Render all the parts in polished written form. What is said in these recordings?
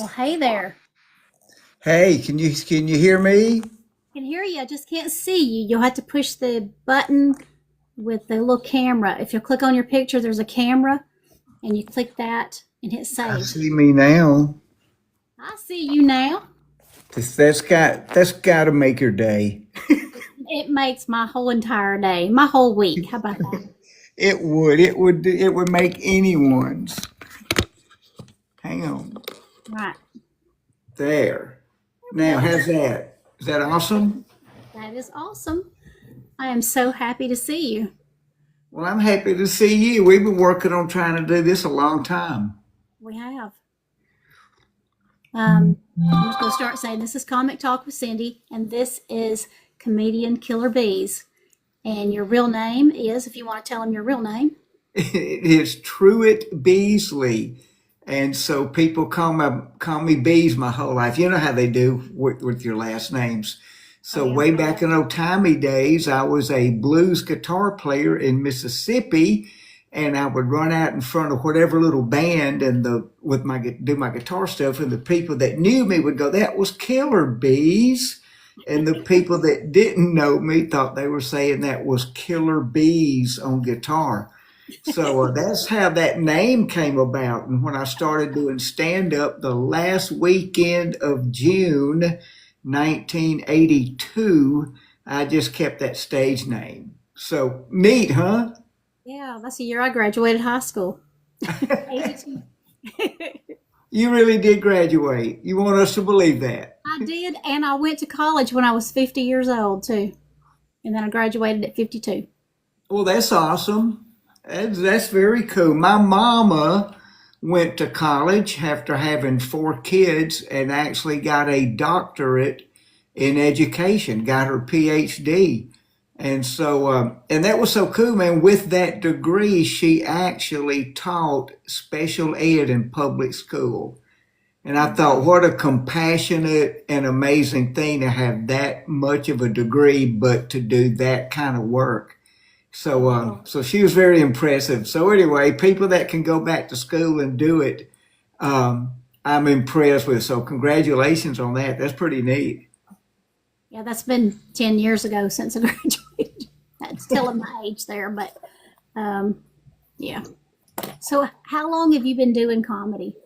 Well, hey there. Hey, can you hear me? I can hear you. I just can't see you. You'll have to push the button with the little camera. If you click on your picture, there's a camera, and you click that and hit I save. see me now. I see you now. That's got to make your day. It makes my whole entire day, my whole week. How about that? It would make anyone's. Hang on. Right. There. There Now, we go. how's that? Is that awesome? That is awesome. I am so happy to see you. Well, I'm happy to see you. We've been working on trying to do this a long time. We have. I'm just going to start saying this is Comic Talk with Cindy, and this is Comedian Killer Beaz. And your real name is, if you want to tell them your real name. It is Truett Beasley. And so people call me Bees my whole life. You know how they do with your last names. Oh, So yeah. way back in old timey days, I was a blues guitar player in Mississippi, and I would run out in front of whatever little band and do my guitar stuff, and the people that knew me would go, "That was Killer Bees," and the people that didn't know me thought they were saying that was Killer Bees on guitar. So that's how that name came about. And when I started doing stand up the last weekend of June 1982, I just kept that stage name. So neat, huh? Yeah, that's the year I graduated high school. 82. You really did graduate. You want us to believe that? I did, and I went to college when I was 50 years old, too. And then I graduated at 52. Well, that's awesome. That's very cool. My mama went to college after having four kids and actually got a doctorate in education, got her PhD. And so, and that was so cool, man. With that degree, she actually taught special ed in public school. And I thought, what a compassionate and amazing thing to have that much of a degree, but to do that kind of work. So she was very impressive. So anyway, people that can go back to school and do it, I'm impressed with. So congratulations on that. That's pretty neat. Yeah, that's been 10 years ago since I graduated. That's telling my age there, but yeah. So, how long have you been doing comedy?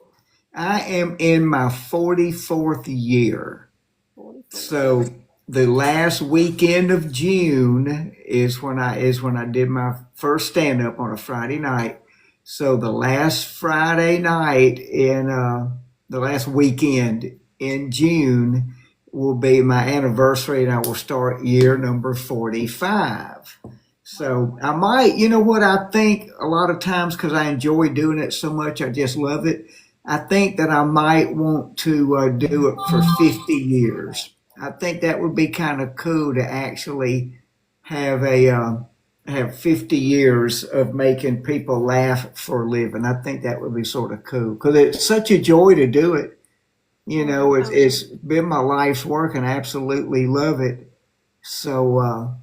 I am in my 44th year. 44. So the last weekend of June is when I did my first stand up on a Friday night. So the last Friday night in the last weekend in June will be my anniversary, and I will start year number 45. So I might, you know what, I think a lot of times, because I enjoy doing it so much, I just love it. I think that I might want to do it for 50 years. I think that would be kind of cool to actually have have 50 years of making people laugh for a living. I think that would be sort of cool because it's such a joy to do it. You know, it's been my life's work, and I absolutely love it. So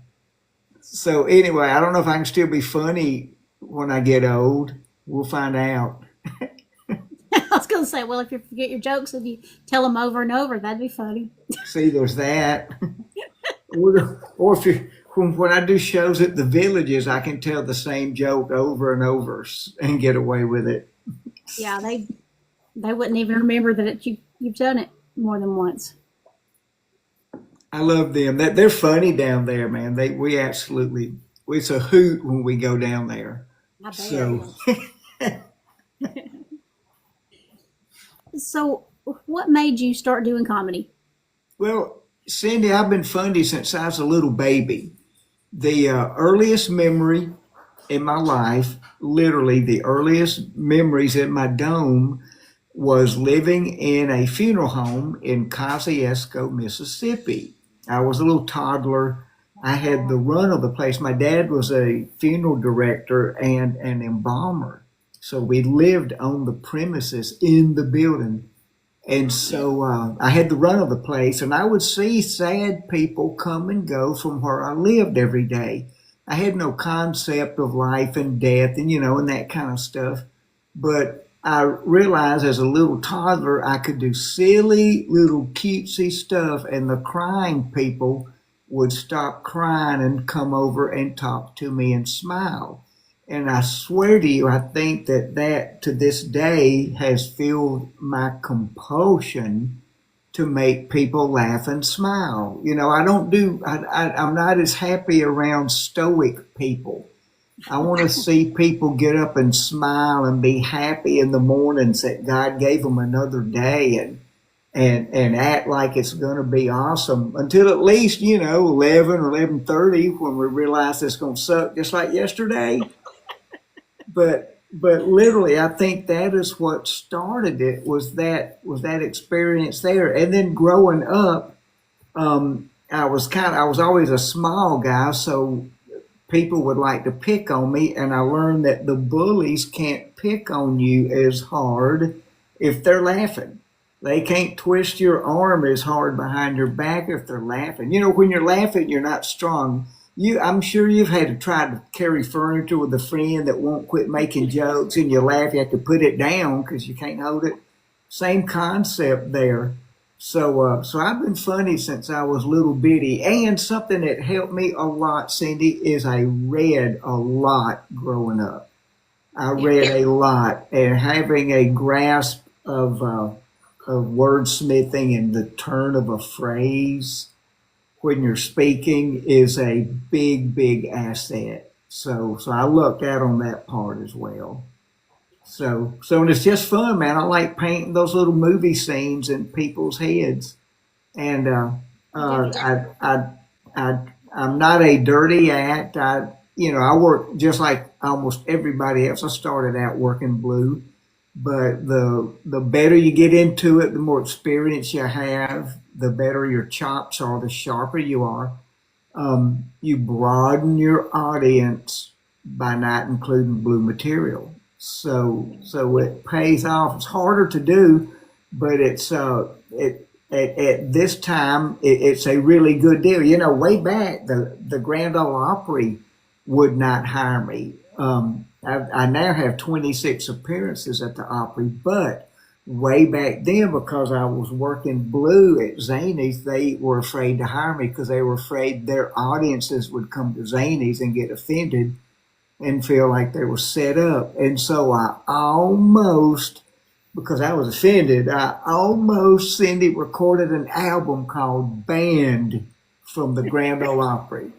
anyway, I don't know if I can still be funny when I get old. We'll find out. I was going to say, well, if you forget your jokes and you tell them over and over, that'd be funny. See, there's that. Or if you, when I do shows at the villages, I can tell the same joke over and over and get away with it. Yeah, they wouldn't even remember that you've done it more than once. I love them. They're funny down there, man. It's a hoot when we go down there. I bet. So So, what made you start doing comedy? well, Cindy, I've been funny since I was a little baby. The earliest memory in my life, literally the earliest memories in my dome, was living in a funeral home in Kosciuszko, Mississippi. I was a little toddler. I had the run of the place. My dad was a funeral director and an embalmer. So we lived on the premises in the building. And so I had the run of the place, and I would see sad people come and go from where I lived every day. I had no concept of life and death and, and that kind of stuff. But I realized as a little toddler I could do silly little cutesy stuff, and the crying people would stop crying and come over and talk to me and smile. And I swear to you, I think that to this day has fueled my compulsion to make people laugh and smile. You know, I'm not as happy around stoic people. I want to see people get up and smile and be happy in the mornings that God gave them another day, and act like it's going to be awesome until at least, 11 or 11:30 when we realize it's going to suck just like yesterday. But literally, I think that is what started it, was that experience there. And then growing up, I was always a small guy, so people would like to pick on me, and I learned that the bullies can't pick on you as hard if they're laughing. They can't twist your arm as hard behind your back if they're laughing. You know, when you're laughing, you're not strong. I'm sure you've had to try to carry furniture with a friend that won't quit making jokes, and you laugh, you have to put it down because you can't hold it. Same concept there. So I've been funny since I was little bitty, and something that helped me a lot, Cindy, is I read a lot growing up. I read a lot, and having a grasp of wordsmithing and the turn of a phrase when you're speaking is a big asset. So I lucked out on that part as well. So and it's just fun, man. I like painting those little movie scenes in people's heads, and I'm not a dirty act. I work just like almost everybody else. I started out working blue, but the better you get into it, the more experience you have, the better your chops are, the sharper you are. You broaden your audience by not including blue material. So it pays off. It's harder to do, but it's at this time it's a really good deal. You know, way back the Grand Ole Opry would not hire me. I now have 26 appearances at the Opry, but way back then, because I was working blue at Zanies, they were afraid to hire me because they were afraid their audiences would come to Zanies and get offended and feel like they were set up. And so I almost, because I was offended, Cindy, recorded an album called Banned from the Grand Ole Opry.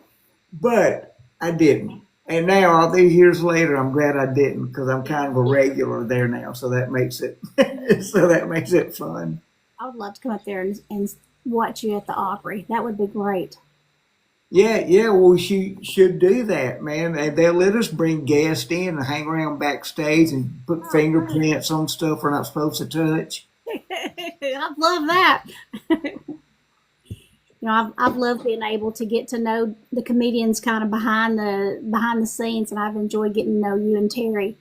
But I didn't. And now, all these years later, I'm glad I didn't, because I'm kind of a regular there now. So that makes it fun. I would love to come up there and watch you at the Opry. That would be great. Yeah. Well, you should do that, man. And they'll let us bring guests in and hang around backstage and put fingerprints on stuff we're not supposed to touch. I'd love that. I've loved being able to get to know the comedians kind of behind the scenes, and I've enjoyed getting to know you and Terry.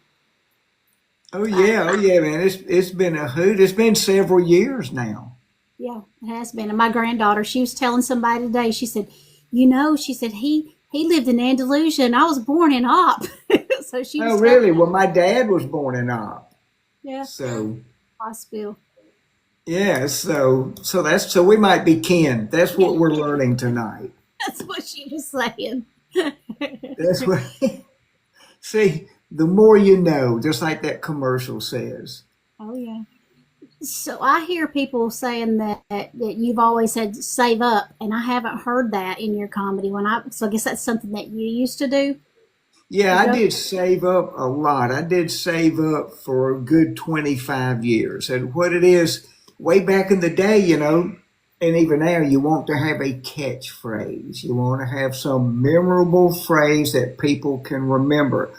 Oh yeah, man. It's been a hoot. It's been several years now. Yeah, it has been. And my granddaughter, she was telling somebody today, she said, he lived in Andalusia and I was born in Op. So she was really? Well, my dad was born in Op. Yeah. So Hospital. Yeah, so we might be kin. That's what we're learning tonight. That's what she was saying. That's what. See, the more you know, just like that commercial says. Oh yeah. So I hear people saying that you've always said save up, and I haven't heard that in your comedy. So I guess that's something that you used to do. Yeah, I did save up a lot. I did save up for a good 25 years, and what it is. Way back in the day, and even now, you want to have a catchphrase. You want to have some memorable phrase that people can remember.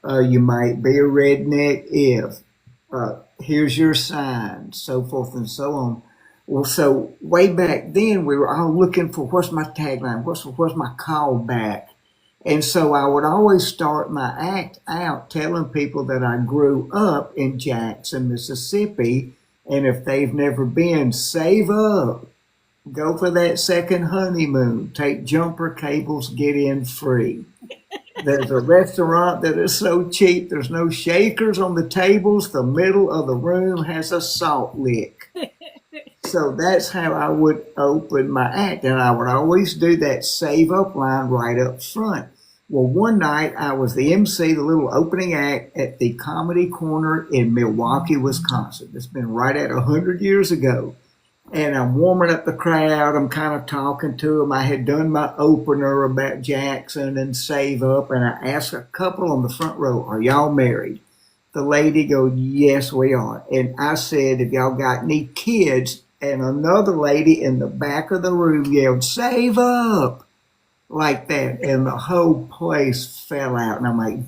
You might be a redneck if, here's your sign, so forth and so on. Well, so way back then, we were all looking for what's my tagline, what's my callback. And so I would always start my act out telling people that I grew up in Jackson, Mississippi. And if they've never been, save up. Go for that second honeymoon. Take jumper cables, get in free. There's a restaurant that is so cheap, there's no shakers on the tables. The middle of the room has a salt lick. So that's how I would open my act. And I would always do that save up line right up front. Well, one night I was the MC, the little opening act at the Comedy Corner in Milwaukee, Wisconsin. It's been right at 100 years ago. And I'm warming up the crowd. I'm kind of talking to them. I had done my opener about Jackson and Save Up. And I asked a couple on the front row, are y'all married? The lady goes, yes, we are. And I said, if y'all got any kids? And another lady in the back of the room yelled, Save Up, like that. And the whole place fell out. And I'm like,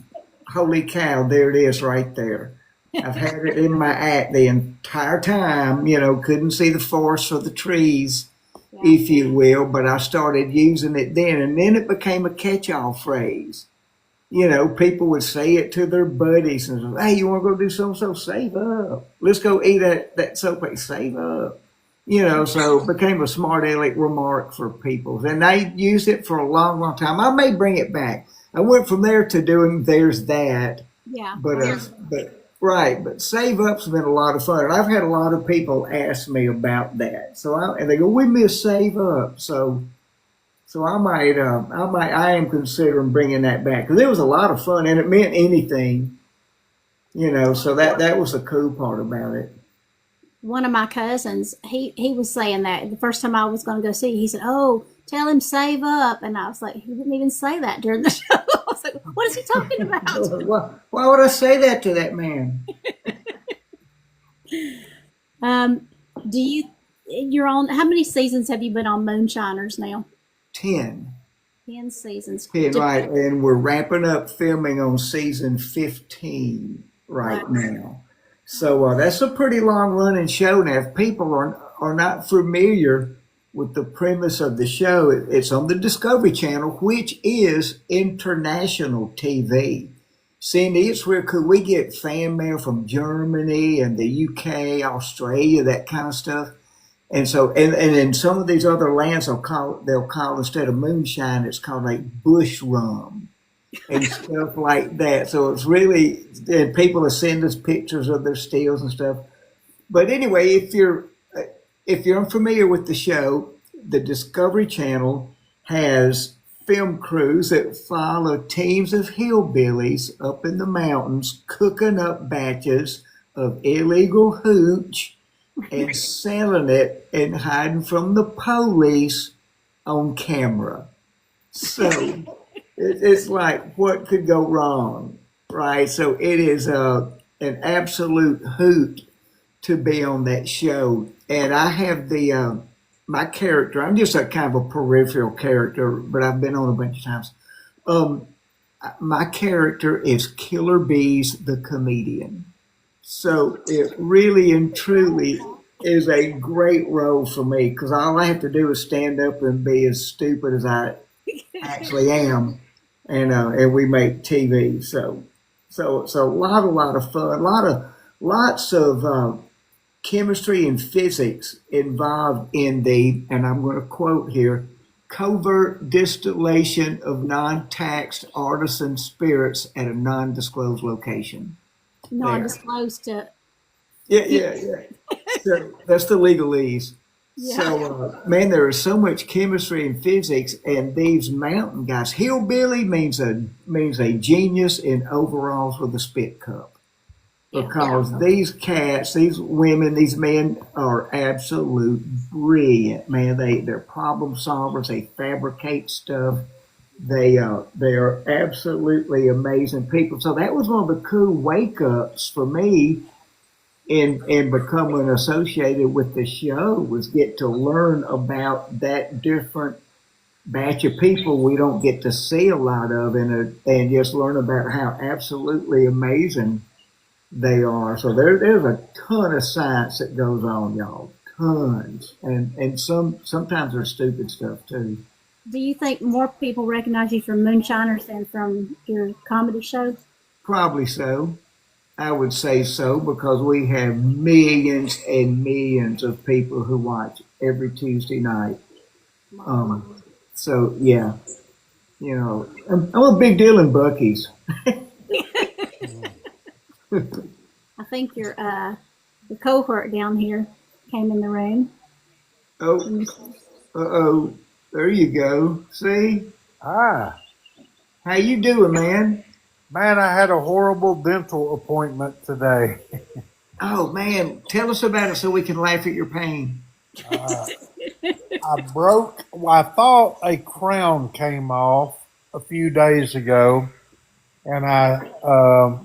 holy cow, there it is right there. I've had it in my act the entire time, couldn't see the forest for the trees, if you will, but I started using it then. And then it became a catch-all phrase. People would say it to their buddies and say, hey, you want to go do so-and-so? Save up. Let's go eat at that soap. Save up. So it became a smart aleck remark for people. And they used it for a long, long time. I may bring it back. I went from there to doing There's That. Yeah. But Save Up's been a lot of fun. And I've had a lot of people ask me about that. And they go, we miss Save Up. So I am considering bringing that back. Because it was a lot of fun and it meant anything, so that was the cool part about it. One of my cousins, he was saying that the first time I was going to go see, he said, oh, tell him Save Up. And I was like, he didn't even say that during the show. I was like, what is he talking about? Why would I say that to that man? You're on, how many seasons have you been on Moonshiners now? 10. 10 seasons. 10, right. And we're wrapping up filming on season 15 right now. So that's a pretty long running show now. If people are not familiar with the premise of the show, it's on the Discovery Channel, which is international TV. Cindy, it's real cool. We get fan mail from Germany and the UK, Australia, that kind of stuff. And so, and in some of these other lands, they'll call instead of moonshine, it's called like bush rum and stuff like that. So it's really, and people will send us pictures of their stills and stuff. But anyway, if you're unfamiliar with the show, the Discovery Channel has film crews that follow teams of hillbillies up in the mountains cooking up batches of illegal hooch and selling it and hiding from the police on camera. So it's like, what could go wrong, right? So it is an absolute hoot to be on that show. And I have my character, I'm just a kind of a peripheral character, but I've been on a bunch of times. My character is Killer Beaz, the comedian. So it really and truly is a great role for me because all I have to do is stand up and be as stupid as I actually am. And we make TV. So a lot of fun, lots of chemistry and physics involved in and I'm going to quote here, covert distillation of non-taxed artisan spirits at a non-disclosed location. Non-disclosed to... Yeah. So that's the legalese. Yeah. So, man, there is so much chemistry and physics, and these mountain guys, hillbilly means a genius in overalls with a spit cup. Because these cats, these women, these men are absolute brilliant, man. They're problem solvers. They fabricate stuff. They are absolutely amazing people. So that was one of the cool wake ups for me in becoming associated with the show, was get to learn about that different batch of people we don't get to see a lot of, and just learn about how absolutely amazing they are. So there's a ton of science that goes on, y'all. Tons. And sometimes there's stupid stuff too. Do you think more people recognize you from Moonshiners than from your comedy shows? Probably so. I would say so, because we have millions and millions of people who watch every Tuesday night. So yeah, I'm a big deal in Buc-ee's. I think your the cohort down here came in the room. Oh, uh-oh. There you go. See? Ah, How you doing, man? man, I had a horrible dental appointment today. Oh, man. Tell us about it so we can laugh at your pain. I thought a crown came off a few days ago, and I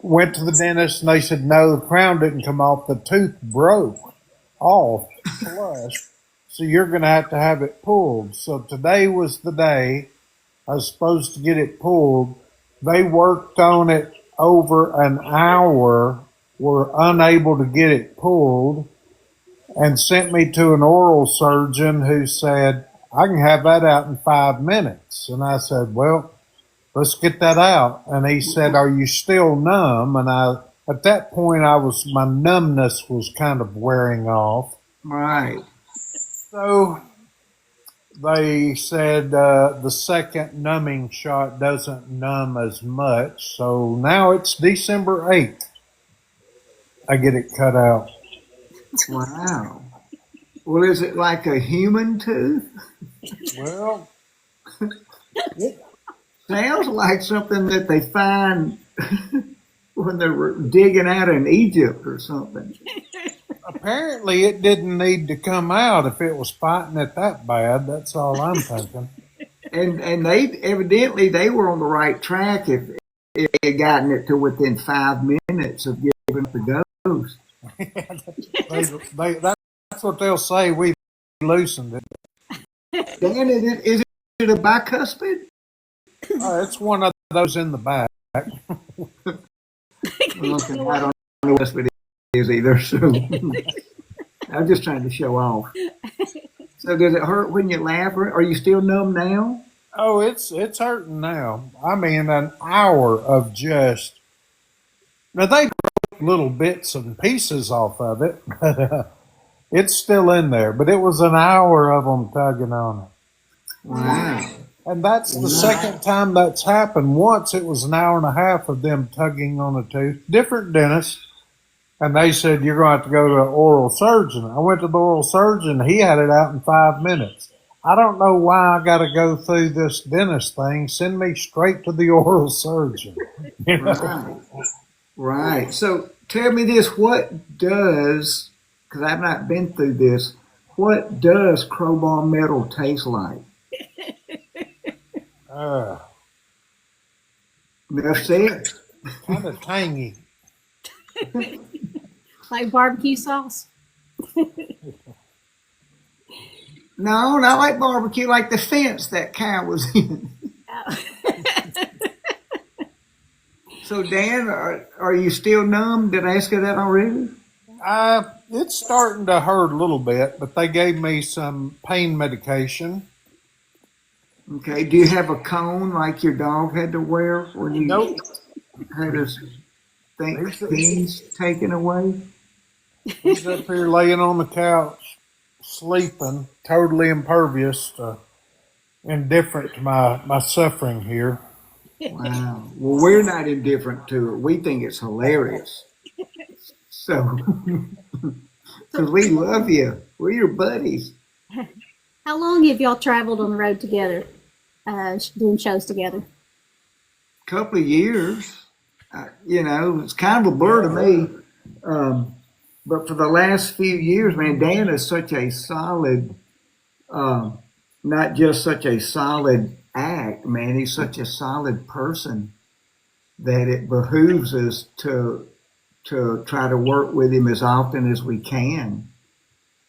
went to the dentist, and they said, no, the crown didn't come off. The tooth broke off flush, so you're going to have it pulled. So today was the day I was supposed to get it pulled. They worked on it over an hour, were unable to get it pulled, and sent me to an oral surgeon who said, I can have that out in 5 minutes. And I said, well, let's get that out. And he said, are you still numb? And at that point, my numbness was kind of wearing off. Right. So they said the second numbing shot doesn't numb as much. So now it's December 8th. I get it cut out. Wow. Well, is it like a human tooth? Well, Sounds like something that they find when they're digging out in Egypt or something. apparently it didn't need to come out if it was fighting it that bad. That's all I'm thinking. And they were on the right track if they had gotten it to within 5 minutes of giving up the ghost. That's what they'll say. We loosened it. Dan, is it a bicuspid? It's one of those in the back. Okay, I don't know what it is either. So I'm just trying to show off. So does it hurt when you laugh? Or are you still numb now? Oh, it's hurting now. I mean, an hour of just. Now they broke little bits and pieces off of it. It's still in there, but it was an hour of them tugging on it. Wow. And that's the second time that's happened. Once it was an hour and a half of them tugging on a tooth. Different dentist. And they said, you're going to have to go to an oral surgeon. I went to the oral surgeon. He had it out in 5 minutes. I don't know why I got to go through this dentist thing. Send me straight to the oral surgeon. You know? Right. So tell me this, what does, because I've not been through this, what does crowbar metal taste like? That's it. Kind of tangy. Like barbecue sauce. No, not like barbecue, like the fence that cow was in. Oh. So Dan, are you still numb? Did I ask you that already? It's starting to hurt a little bit, but they gave me some pain medication. Okay. Do you have a cone like your dog had to wear when you Nope. had his things taken away? He's up here laying on the couch, sleeping, totally impervious, indifferent to my suffering here. Wow. Well, we're not indifferent to it. We think it's hilarious. So, because we love you. We're your buddies. How long have y'all traveled on the road together, doing shows together? Couple of years. It's kind of a blur to me. But for the last few years, man, Dan is such a solid, not just such a solid act, man. He's such a solid person that it behooves us to try to work with him as often as we can.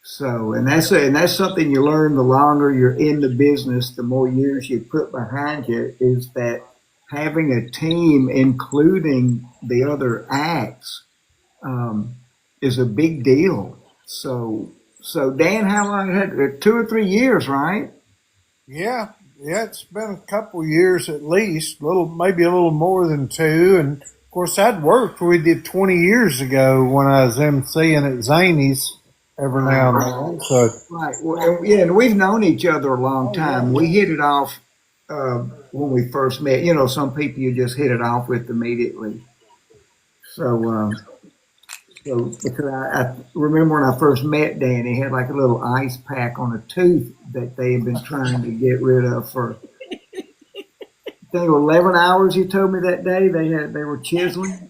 So, and that's something you learn the longer you're in the business, the more years you put behind you, is that having a team, including the other acts, is a big deal. So Dan, how long had it? 2 or 3 years, right? Yeah, it's been a couple years at least, maybe a little more than 2. And of course, I'd worked. We did 20 years ago when I was emceeing at Zany's every now and then. So Right. Well, and, yeah, and we've known each other a long time. We hit it off when we first met. You know, some people you just hit it off with immediately. So, because I remember when I first met Dan, he had like a little ice pack on a tooth that they had been trying to get rid of for, I think, 11 hours. You told me that day they were chiseling.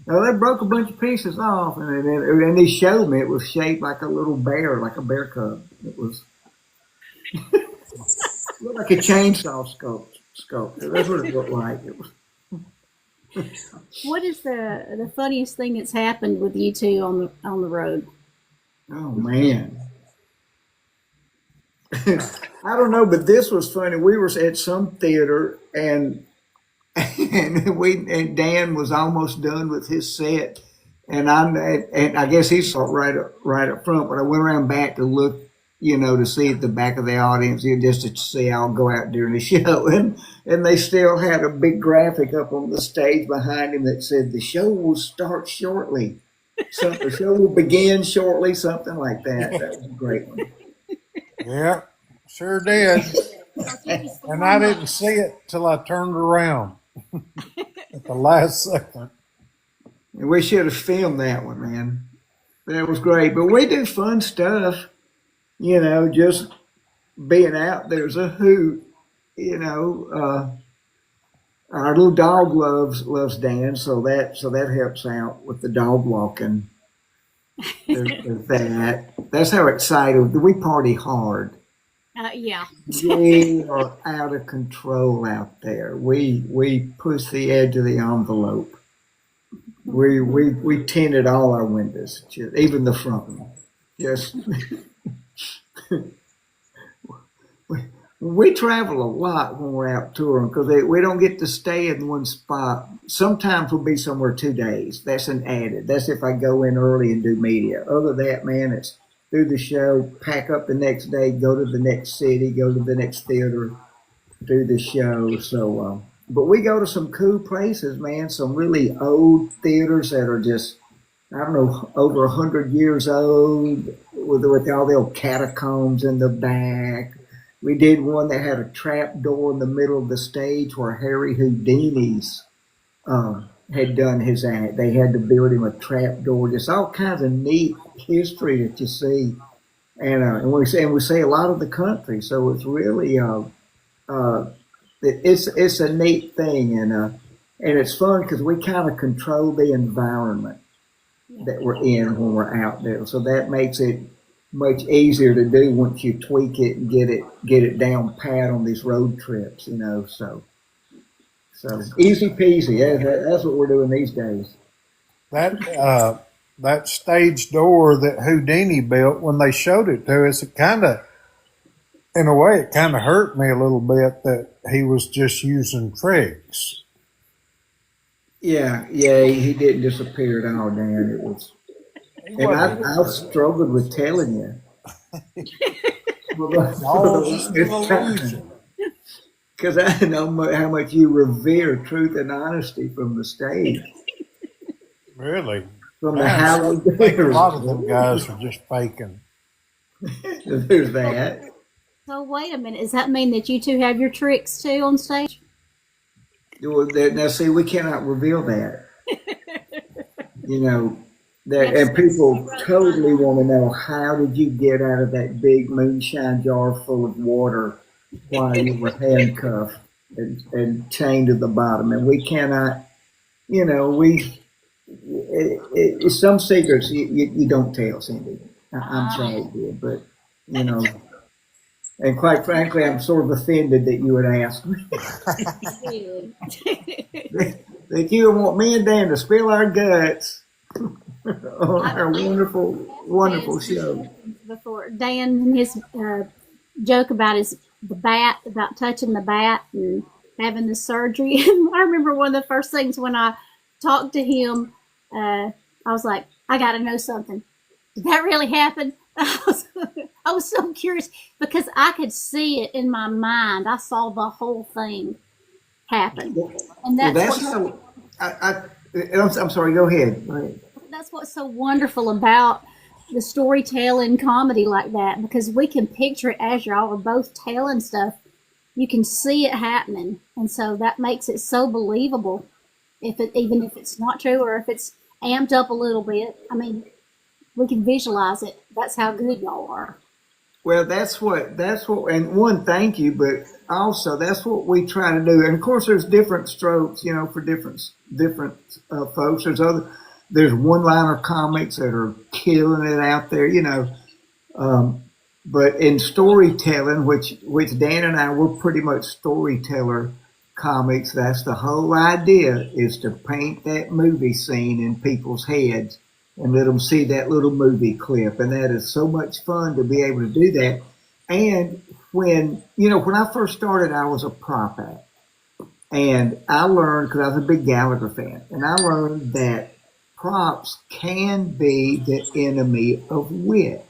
No, they broke a bunch of pieces off, and he showed me it was shaped like a little bear, like a bear cub. It was looked like a chainsaw sculpture. That's what it looked like. It was. What is the funniest thing that's happened with you two on the road? Oh man, I don't know, but this was funny. We were at some theater, and and Dan was almost done with his set, and I guess he saw it right up front, but I went around back to look, to see at the back of the audience, just to see I'll go out during the show, and they still had a big graphic up on the stage behind him that said the show will start shortly, the show will begin shortly, something like that. That was a great one. yeah, sure did. And I didn't see it till I turned around at the last second. And we should have filmed that one, man. That was great. But we do fun stuff, just being out there's a hoot. Our little dog loves Dan, so that helps out with the dog walking. There's that. That's how excited we party hard. Yeah. We are out of control out there. We push the edge of the envelope. We tinted all our windows, even the front one. Just we travel a lot when we're out touring because we don't get to stay in one spot. Sometimes we'll be somewhere 2 days. That's an added. That's if I go in early and do media. Other than that, man, it's do the show, pack up the next day, go to the next city, go to the next theater, do the show. So, but we go to some cool places, man. Some really old theaters that are just, I don't know, over 100 years old with all the old catacombs in the back. We did one that had a trap door in the middle of the stage where Harry Houdini's had done his act. They had to build him a trap door. Just all kinds of neat history that you see, and we see a lot of the country. So it's really it's a neat thing, and it's fun because we kind of control the environment that we're in when we're out there. So that makes it much easier to do once you tweak it and get it down pat on these road trips. So easy peasy. That's what we're doing these days. That stage door that Houdini built, when they showed it to us, in a way, it kind of hurt me a little bit that he was just using tricks. Yeah, he didn't disappear at all, Dan. It was, and I struggled with telling you. Because I know how much you revere truth and honesty from the stage. Really? From the Howard a lot of them guys are just faking. There's that. So wait a minute. Does that mean that you two have your tricks too on stage? Now, see, we cannot reveal that. And people totally want to know, how did you get out of that big moonshine jar full of water while you were handcuffed and chained to the bottom? And we cannot, some secrets you don't tell, Cindy. I'm sorry, dear, but, and quite frankly, I'm sort of offended that you would ask me. that you want me and Dan to spill our guts on our wonderful show. Before Dan and his joke about about touching the bat and having the surgery. I remember one of the first things when I talked to him, I was like, I got to know something. Did that really happen? I was so curious because I could see it in my mind. I saw the whole thing happen, and I'm sorry. Go ahead. That's what's so wonderful about the storytelling comedy like that, because we can picture it as y'all are both telling stuff. You can see it happening, and so that makes it so believable. Even if it's not true, or if it's amped up a little bit, I mean, we can visualize it. That's how good y'all are. Well, that's what, and one, thank you, but also that's what we try to do. And of course, there's different strokes, for different folks. There's one-liner comics that are killing it out there, but in storytelling, which Dan and I, we're pretty much storyteller comics. That's the whole idea, is to paint that movie scene in people's heads and let them see that little movie clip. And that is so much fun to be able to do that. And when I first started, I was a prop act. And I learned, because I was a big Gallagher fan, and I learned that props can be the enemy of wit.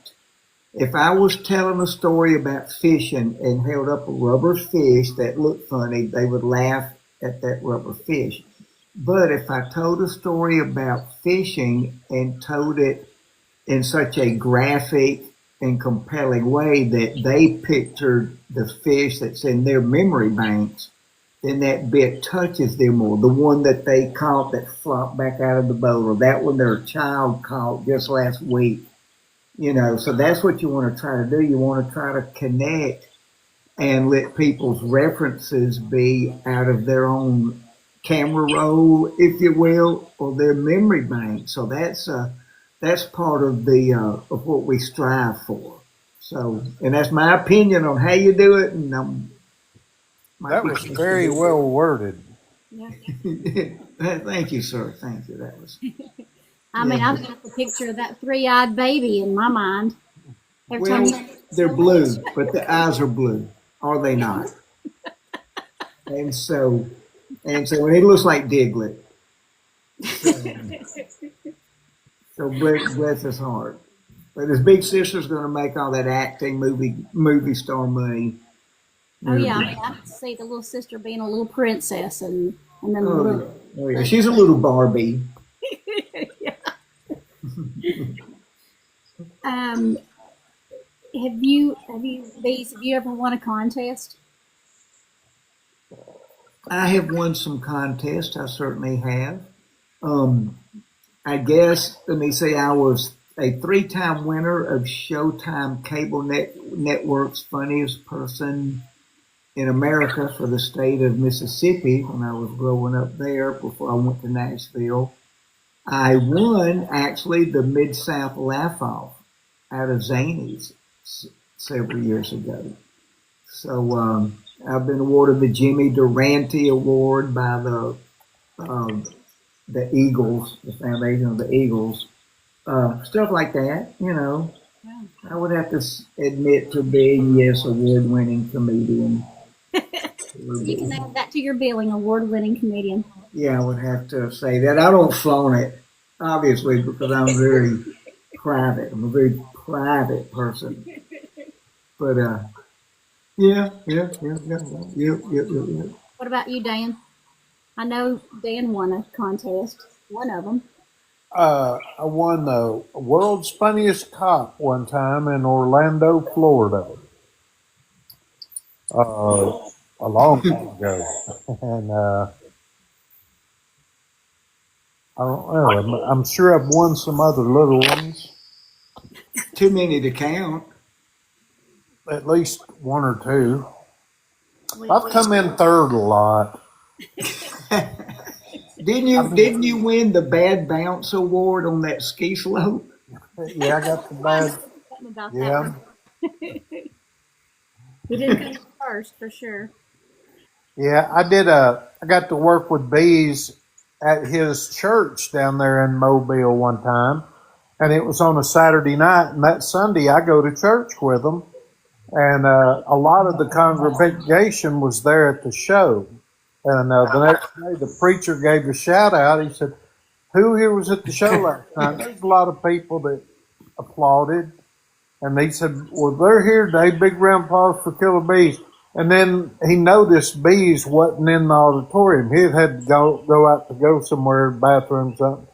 If I was telling a story about fishing and held up a rubber fish that looked funny, they would laugh at that rubber fish. But if I told a story about fishing and told it in such a graphic and compelling way that they pictured the fish that's in their memory banks, then that bit touches them more. The one that they caught that flopped back out of the boat, or that one their child caught just last week. So that's what you want to try to do. You want to try to connect and let people's references be out of their own camera roll, if you will, or their memory bank. So that's part of of what we strive for. So, and that's my opinion on how you do it. And that was very well worded. Yeah. Thank you, sir. Thank you. That was. I mean, I've got the picture of that three-eyed baby in my mind. They're blue, but the eyes are blue, are they not? and so it looks like Diglett. So bless his heart. But his big sister's going to make all that acting, movie star money. Oh yeah, I can see the little sister being a little princess, and then the little. Oh yeah, she's a little Barbie. Yeah. Have you ever won a contest? I have won some contests. I certainly have. I guess, let me say, I was a 3-time winner of Showtime Cable Network's Funniest Person in America for the state of Mississippi when I was growing up there before I went to Nashville. I won, actually, the Mid-South Laugh-Off out of Zanies several years ago. So I've been awarded the Jimmy Durante Award by the Eagles, the foundation of the Eagles. Stuff like that, Yeah. I would have to admit to being, yes, award-winning comedian. You can add that to your billing, award-winning comedian. Yeah, I would have to say that. I don't flaunt it, obviously, because I'm very private. I'm a very private person. But, yeah. What about you, Dan? I know Dan won a contest, one of them. I won the World's Funniest Cop one time in Orlando, Florida. A long time ago. And I don't know. I'm sure I've won some other little ones. Too many to count. At least one or two. I've come in third a lot. Didn't you win the Bad Bounce Award on that ski slope? Yeah, I got the bad. Yeah. He didn't come first for sure. Yeah, I got to work with Beaz at his church down there in Mobile one time, and it was on a Saturday night, and that Sunday I go to church with him, and a lot of the congregation was there at the show. And the next day, the preacher gave a shout out. He said, "Who here was at the show last night?" There's a lot of people that applauded. And he said, "Well, they're here today. Big round applause for Killer Beaz." And then he noticed Beaz wasn't in the auditorium. He had to go out to go somewhere, bathroom, something.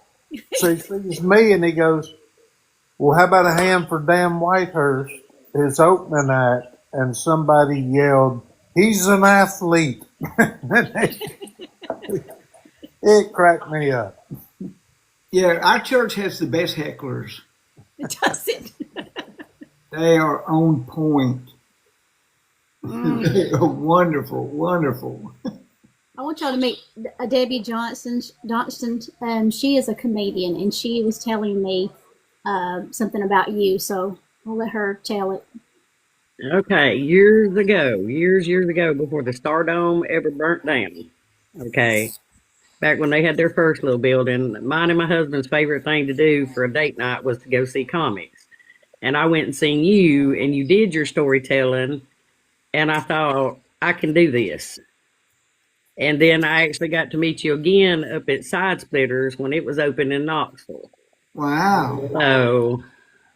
So he sees me and he goes, Well, how about a hand for Dan Whitehurst, his opening act, and somebody yelled, "He's an athlete." It cracked me up. Yeah, our church has the best hecklers. Does it? They are on point. They are wonderful, wonderful. I want y'all to meet Debbie Johnston. She is a comedian, and she was telling me something about you. So I'll let her tell it. Okay, years ago, before the Stardome ever burnt down. Okay, back when they had their first little building, mine and my husband's favorite thing to do for a date night was to go see comics. And I went and seen you, and you did your storytelling, and I thought, I can do this. And then I actually got to meet you again up at Side Splitters when it was open in Knoxville. Wow. So,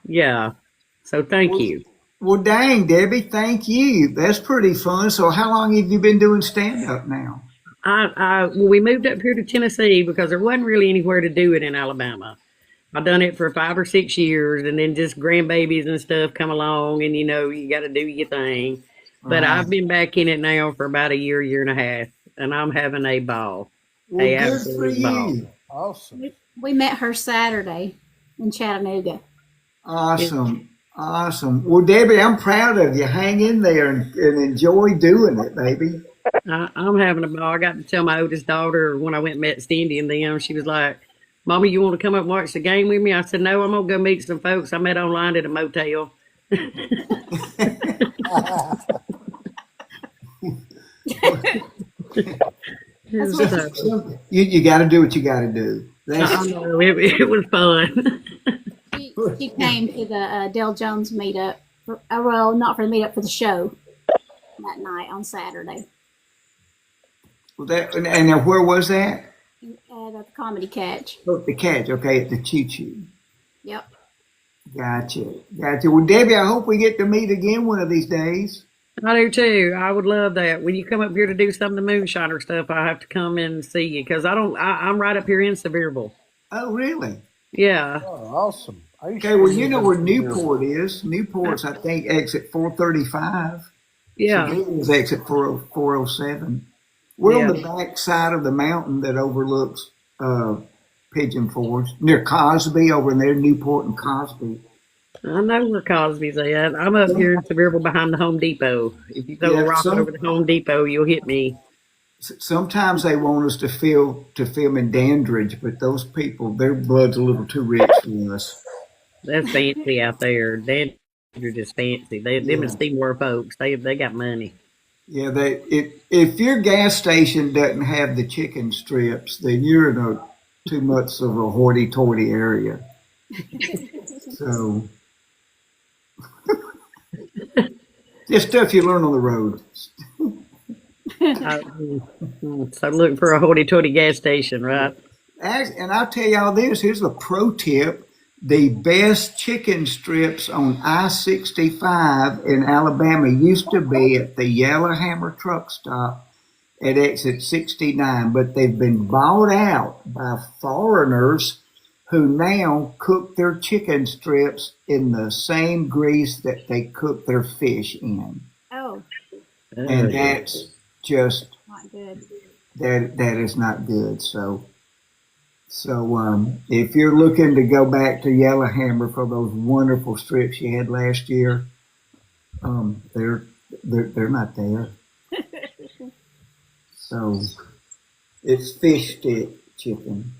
yeah. So thank you. Well, dang, Debbie, thank you. That's pretty fun. So how long have you been doing stand-up now? We moved up here to Tennessee because there wasn't really anywhere to do it in Alabama. I've done it for 5 or 6 years, and then just grandbabies and stuff come along, and you got to do your thing. But I've been back in it now for about a year and a half, and I'm having a ball. Well, A good for absolute ball. you. Awesome. We met her Saturday in Chattanooga. Awesome. Awesome. Well, Debbie, I'm proud of you. Hang in there and enjoy doing it, baby. I'm having a ball. I got to tell my oldest daughter when I went and met Cindy and them, she was like, "Mommy, you want to come up and watch the game with me?" I said, "No, I'm going to go meet some folks I met online at a motel." You got to do what you got to do. I know, it was fun. She came to the Dale Jones meetup. Well, not for the meetup, for the show that night on Saturday. And where was that? At the Comedy Catch. Oh, the Catch, okay, at the Choo Choo. Yep. Gotcha. Well, Debbie, I hope we get to meet again one of these days. I do too. I would love that. When you come up here to do some of the Moonshiner stuff, I have to come in and see you because I'm right up here in Sevierville. Oh, really? Yeah. Oh, awesome. Okay, well, you know where Newport is. Newport's, I think, exit 435. Yeah. Sevierville's exit 407. We're on the back side of the mountain that overlooks Pigeon Forge, near Cosby, over in there, Newport and Cosby. I know where Cosby's at. I'm up here in Sevierville behind the Home Depot. If you throw a rock over the Home Depot, you'll hit me. Sometimes they want us to film in Dandridge, but those people, their blood's a little too rich for us. That's fancy out there. They're just fancy. Them and Seymour folks, they got money. Yeah, if your gas station doesn't have the chicken strips, then you're in too much of a hoity-toity area. So, just stuff you learn on the road. So look for a hoity-toity gas station, right? And I'll tell y'all this, here's a pro tip. The best chicken strips on I-65 in Alabama used to be at the Yellowhammer truck stop at exit 69, but they've been bought out by foreigners who now cook their chicken strips in the same grease that they cook their fish in. Oh. And that's just Not good. that is not good. So if you're looking to go back to Yellowhammer for those wonderful strips you had last year, they're not there. So it's fish stick chicken.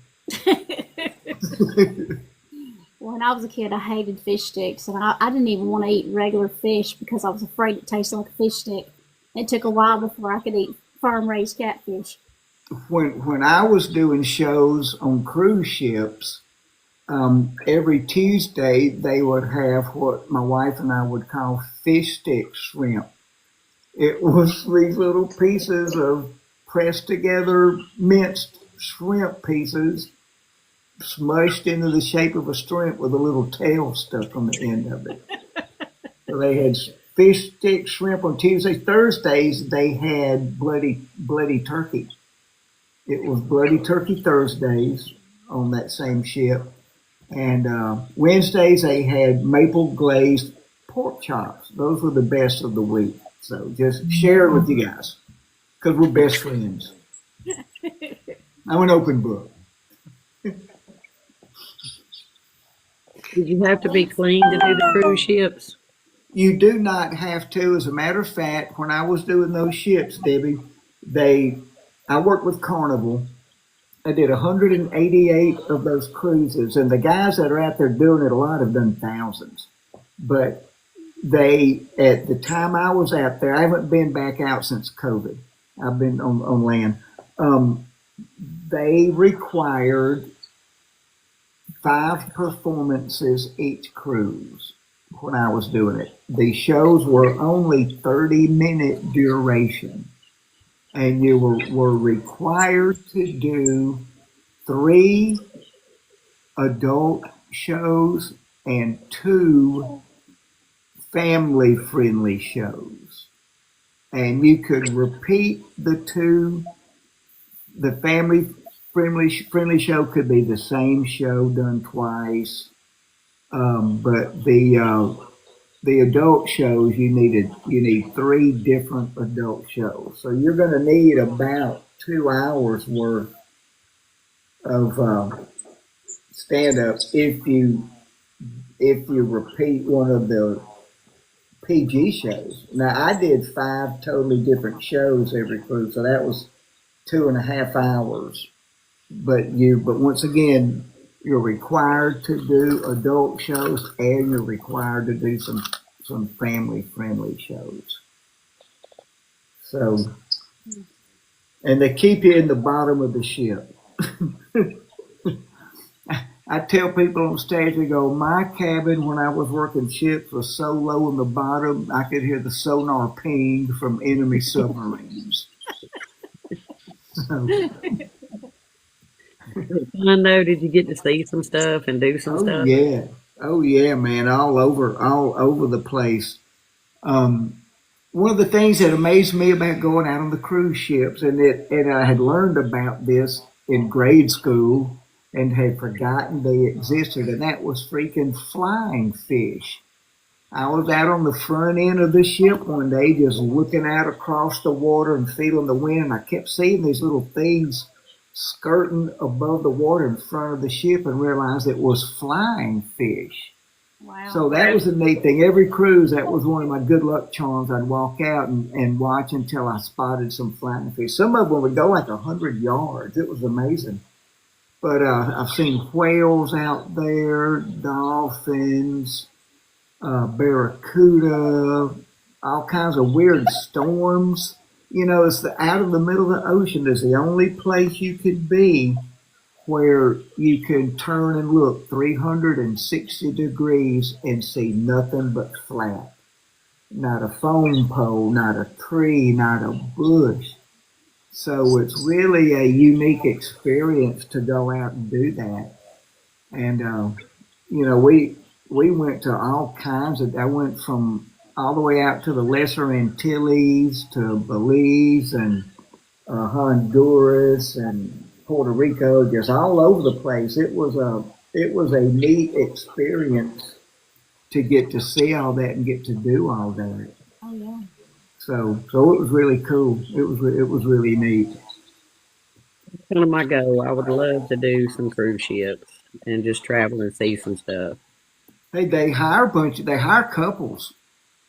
When I was a kid, I hated fish sticks, and I didn't even want to eat regular fish because I was afraid it tasted like a fish stick. It took a while before I could eat farm-raised catfish. When I was doing shows on cruise ships, every Tuesday they would have what my wife and I would call fish stick shrimp. It was these little pieces of pressed together minced shrimp pieces smushed into the shape of a shrimp with a little tail stuck on the end of it. So they had fish stick shrimp on Tuesdays. Thursdays they had bloody turkey. It was Bloody Turkey Thursdays on that same ship. And Wednesdays they had maple glazed pork chops. Those were the best of the week. So just share it with you guys because we're best friends. I'm an open book. Did you have to be clean to do the cruise ships? You do not have to. As a matter of fact, when I was doing those ships, Debbie, I worked with Carnival. I did 188 of those cruises, and the guys that are out there doing it, a lot have done thousands. But at the time I was out there, I haven't been back out since COVID. I've been on land. They required 5 performances each cruise when I was doing it. The shows were only 30-minute duration, and you were required to do 3 adult shows and 2 family-friendly shows. And you could repeat the 2. The family-friendly show could be the same show done twice. But the adult shows, you need 3 different adult shows. So you're going to need about 2 hours worth of stand-up if you repeat one of the PG shows. Now I did 5 totally different shows every cruise, so that was 2.5 hours. But once again, you're required to do adult shows and you're required to do some family-friendly shows. So, and they keep you in the bottom of the ship. I tell people on stage, they go, my cabin when I was working ships was so low in the bottom, I could hear the sonar ping from enemy submarines. So, Fun though, did you get to see some stuff and do some stuff? Yeah. Oh yeah, man, all over the place. One of the things that amazed me about going out on the cruise ships, and I had learned about this in grade school and had forgotten they existed, and that was freaking flying fish. I was out on the front end of the ship one day just looking out across the water and feeling the wind, and I kept seeing these little things skirting above the water in front of the ship and realized it was flying fish. Wow. So that was a neat thing. Every cruise, that was one of my good luck charms. I'd walk out and watch until I spotted some flying fish. Some of them would go like 100 yards. It was amazing. But I've seen whales out there, dolphins, barracuda, all kinds of weird storms. You know, it's out of the middle of the ocean is the only place you could be where you can turn and look 360 degrees and see nothing but flat. Not a phone pole, not a tree, not a bush. So it's really a unique experience to go out and do that. And, you know, we went to all kinds of, I went from all the way out to the Lesser Antilles, to Belize and Honduras and Puerto Rico, just all over the place. It was a neat experience to get to see all that and get to do all that. Oh yeah. So it was really cool. It was really neat. Kind of my goal. I would love to do some cruise ships and just travel and see some stuff. Hey, they hire couples.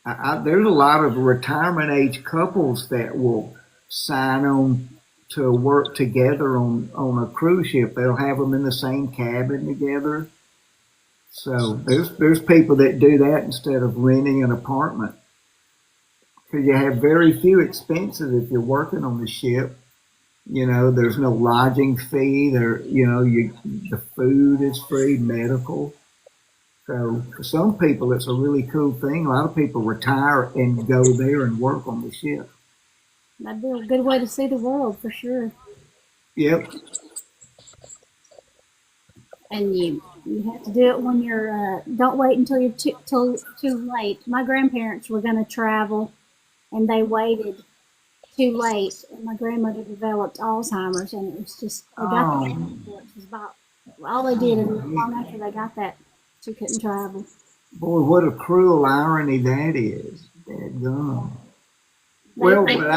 There's a lot of retirement age couples that will sign on to work together on a cruise ship. They'll have them in the same cabin together. So there's people that do that instead of renting an apartment. Because you have very few expenses if you're working on the ship. You know, there's no lodging fee. The food is free, medical. So for some people, it's a really cool thing. A lot of people retire and go there and work on the ship. That'd be a good way to see the world for sure. Yep. And you have to do it when you're. Don't wait until you're too late. My grandparents were going to travel, and they waited too late. And my grandmother developed Alzheimer's, and it was just they got the passport. It was about all they did, and long after they got that, she couldn't travel. Boy, what a cruel irony that is. Dadgum. Well, but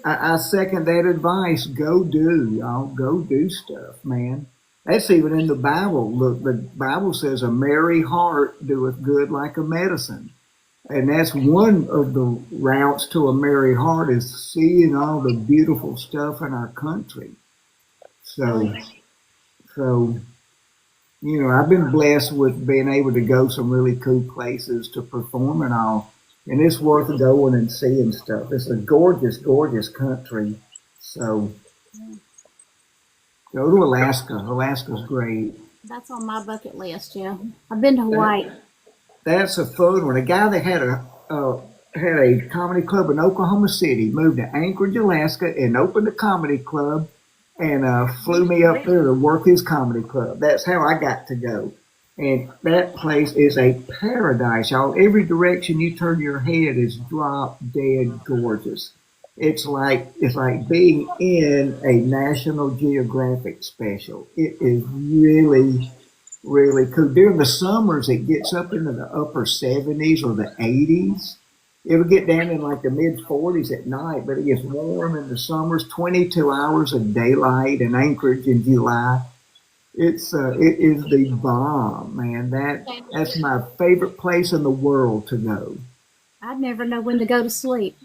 I second that advice. Go do, y'all. Go do stuff, man. That's even in the Bible. Look, the Bible says a merry heart doeth good like a medicine. And that's one of the routes to a merry heart, is seeing all the beautiful stuff in our country. So, you know, I've been blessed with being able to go some really cool places to perform and all. And it's worth going and seeing stuff. It's a gorgeous, gorgeous country. So go to Alaska. Alaska's great. That's on my bucket list, yeah. I've been to Hawaii. That's a fun one. A guy that had a comedy club in Oklahoma City moved to Anchorage, Alaska, and opened a comedy club and flew me up there to work his comedy club. That's how I got to go. And that place is a paradise, y'all. Every direction you turn your head is drop dead gorgeous. It's like being in a National Geographic special. It is really, really cool. During the summers, it gets up into the upper 70s or the 80s. It'll get down in like the mid 40s at night, but it gets warm in the summers. 22 hours of daylight in Anchorage in July. It is the bomb, man. That's my favorite place in the world to go. I'd never know when to go to sleep.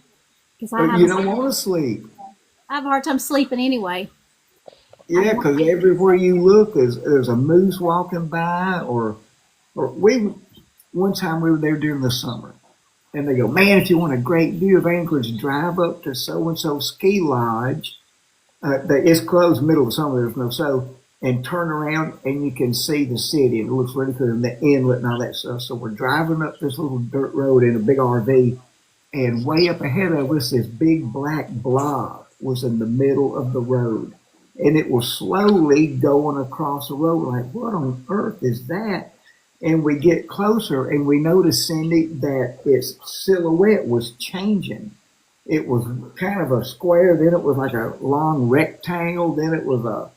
But you don't want to sleep. I have a hard time sleeping anyway. Yeah, because everywhere you look, there's a moose walking by, or one time we were there during the summer, and they go, man, if you want a great view of Anchorage, drive up to so-and-so ski lodge. It's closed middle of summer, there's no so. And turn around and you can see the city. It looks really cool, and the inlet and all that stuff. So we're driving up this little dirt road in a big RV, and way up ahead of us, this big black blob was in the middle of the road. And it was slowly going across the road, like, what on earth is that? And we get closer and we notice, Cindy, that its silhouette was changing. It was kind of a square, then it was like a long rectangle, then it was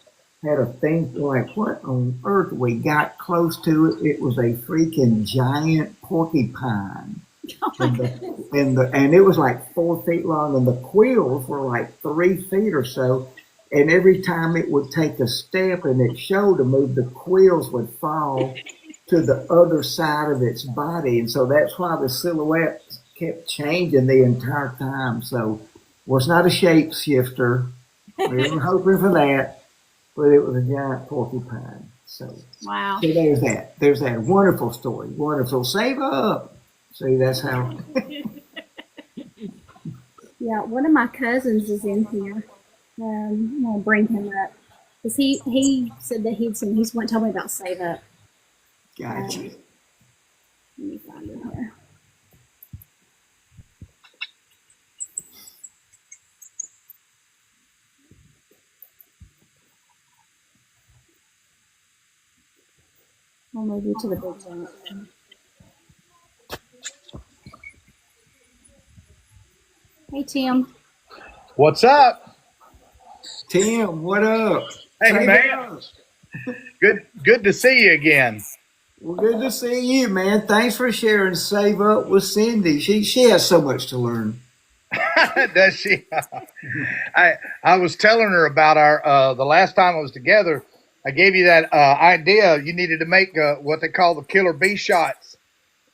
had a thing like, what on earth? We got close to it. It was a freaking giant porcupine. And it was like 4 feet long, and the quills were like 3 feet or so. And every time it would take a step and its shoulder moved, the quills would fall to the other side of its body. And so that's why the silhouette kept changing the entire time. So it was not a shapeshifter. We were hoping for that. But it was a giant porcupine. So, wow. So there's that. There's that wonderful story. Wonderful. Save up. See, that's how. Yeah, one of my cousins is in here. I'm going to bring him up. Because he said that he's went to tell me about Save Up. Gotcha. Let me find him here. I'll move you to the big zone. Hey, Tim. What's up? Tim, what up? Hey, Save man. up. Good to see you again. Well, good to see you, man. Thanks for sharing Save Up with Cindy. She has so much to learn. Does she? I was telling her about our the last time I was together. I gave you that idea. You needed to make what they call the Killer Beaz shots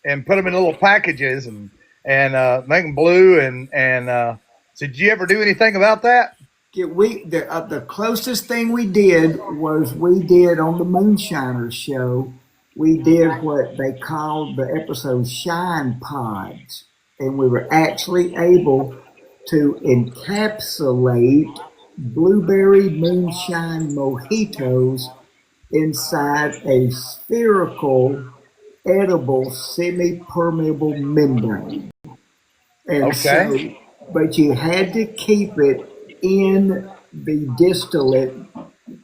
and put them in little packages and make them blue. So did you ever do anything about that? Yeah, the closest thing we did was we did on the Moonshiners show. We did what they called the episode Shine Pods, and we were actually able to encapsulate blueberry moonshine mojitos inside a spherical, edible, semi-permeable membrane. And okay. But you had to keep it in the distillate,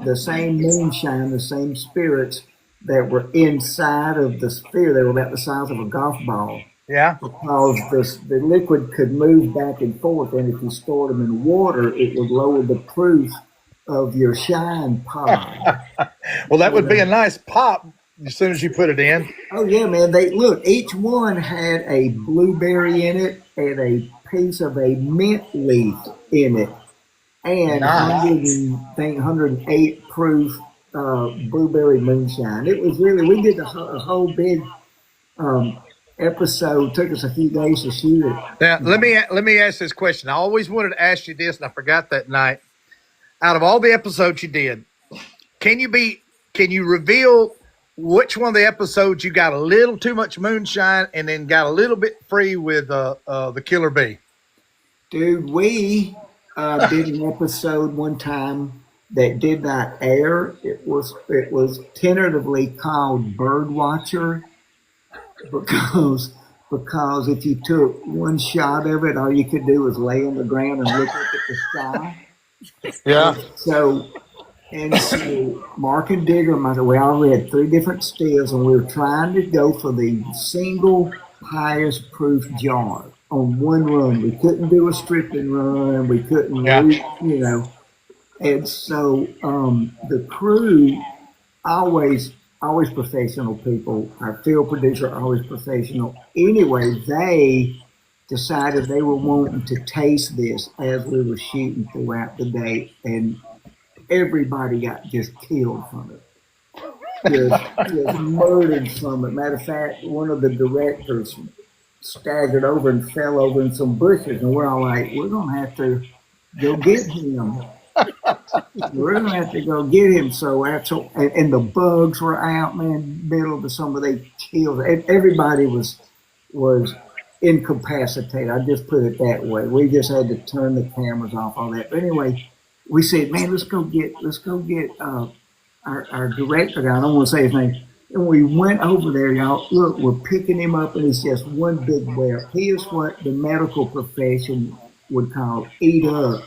the same moonshine, the same spirits that were inside of the sphere. They were about the size of a golf ball. Yeah. Because the liquid could move back and forth, and if you stored them in water, it would lower the proof of your shine pod. Well, that would be a nice pop as soon as you put it in. Oh yeah, man. They look. Each one had a blueberry in it and a piece of a mint leaf in it, and Nice. 108 proof blueberry moonshine. It was really. We did a whole big episode. Took us a few days to shoot it. Now, let me ask this question. I always wanted to ask you this, and I forgot that night. Out of all the episodes you did, can you reveal which one of the episodes you got a little too much moonshine and then got a little bit free with the Killer Bee? Dude, we did an episode one time that did not air. It was tentatively called Bird Watcher because if you took one shot of it, all you could do was lay on the ground and look up at the sky. Yeah. So Mark and Digger, we already had 3 different stills, and we were trying to go for the single highest proof jar on one run. We couldn't do a stripping run. We couldn't, And so the crew, always professional people. Our field producer, always professional. Anyway, they decided they were wanting to taste this as we were shooting throughout the day, and everybody got just killed from it. Just murdered from it. Matter of fact, one of the directors staggered over and fell over in some bushes, and we're all like, we're going to have to go get him. We're going to have to go get him. So and the bugs were out, man, middle of some of they killed. Everybody was incapacitated. I just put it that way. We just had to turn the cameras off, all that. But anyway, we said, man, let's go get our director guy. I don't want to say his name. And we went over there, y'all. Look, we're picking him up, and it's just one big web. He is what the medical profession would call eat up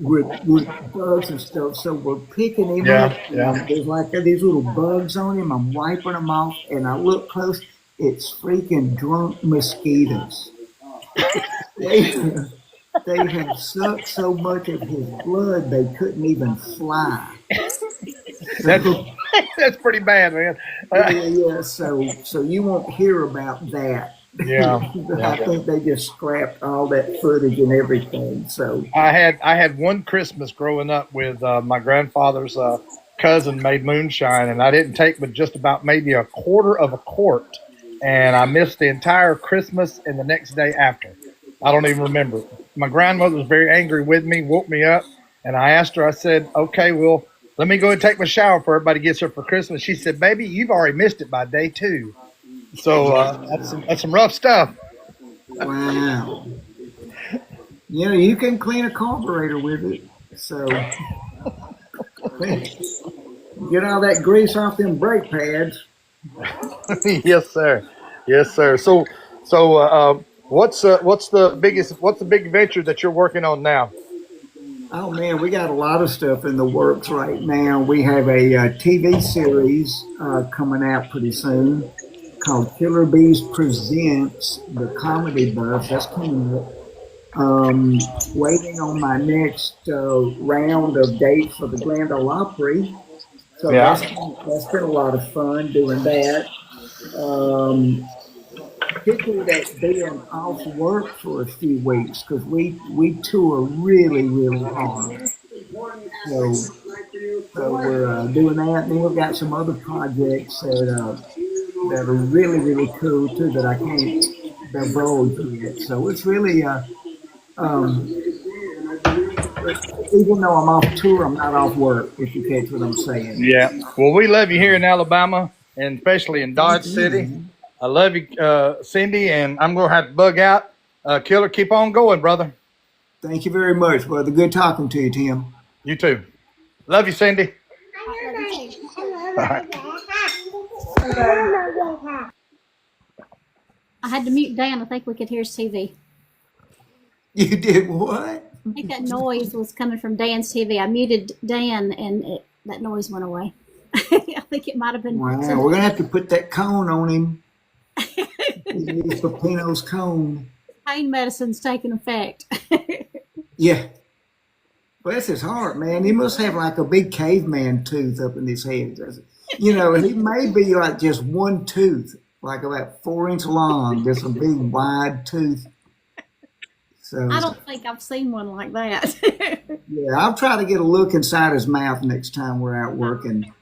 with bugs and stuff. So we're picking him up. Yeah. There's like these little bugs on him. I'm wiping them off, and I look close. It's freaking drunk mosquitoes. They have sucked so much of his blood they couldn't even fly. That's pretty bad, man. Yeah. So you won't hear about that. Yeah. I think they just scrapped all that footage and everything. So I had one Christmas growing up with my grandfather's cousin made moonshine, and I didn't take but just about maybe a quarter of a quart, and I missed the entire Christmas and the next day after. I don't even remember. My grandmother was very angry with me, woke me up, and I asked her, I said, okay, well, let me go and take my shower before everybody gets here for Christmas. She said, baby, you've already missed it by day 2. So that's some rough stuff. wow. You can clean a carburetor with it. So get all that grease off them brake pads. Yes, sir. Yes, sir. So what's the big venture that you're working on now? Oh man, we got a lot of stuff in the works right now. We have a TV series coming out pretty soon called Killer Beaz Presents the Comedy Buff. That's coming up. Waiting on my next round of dates for the Grand Ole Opry. So that's been a lot of fun doing that. Particularly that being off work for a few weeks because we tour really, really hard. So we're doing that. And then we've got some other projects that are really, really cool too that I can't divulge yet. So it's really even though I'm off tour, I'm not off work, if you catch what I'm saying. Yeah. Well, we love you here in Alabama, and especially in Dodge City. I love you, Cindy, and I'm going to have to bug out. Killer, keep on going, brother. Thank you very much, brother. Good talking to you, Tim. You too. Love you, Cindy. I had to mute Dan. I think we could hear his TV. You did what? I think that noise was coming from Dan's TV. I muted Dan, and that noise went away. I think it might have been. Wow, we're gonna have to put that cone on him. It's Pepino's cone. Pain medicine's taking effect. Yeah. Bless his heart, man. He must have like a big caveman tooth up in his head. You know, and he may be like just one tooth, like about 4 inch long, just a big wide tooth. So I don't think I've seen one like that. yeah, I'll try to get a look inside his mouth next time we're out working.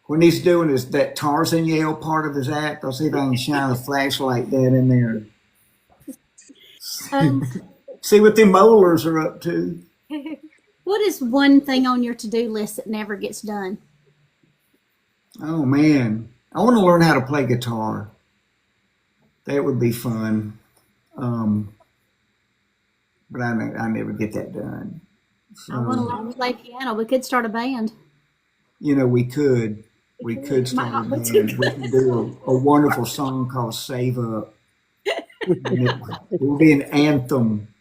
When he's doing that Tarzan yell part of his act, I'll see if I can shine a flashlight down in there. See what the molars are up to. What is one thing on your to-do list that never gets done? Oh man, I want to learn how to play guitar. That would be fun. But I never get that done. So, I want to learn to play piano. We could start a band. you know, we could start a band. We could do a wonderful song called "Save Up." It would be an anthem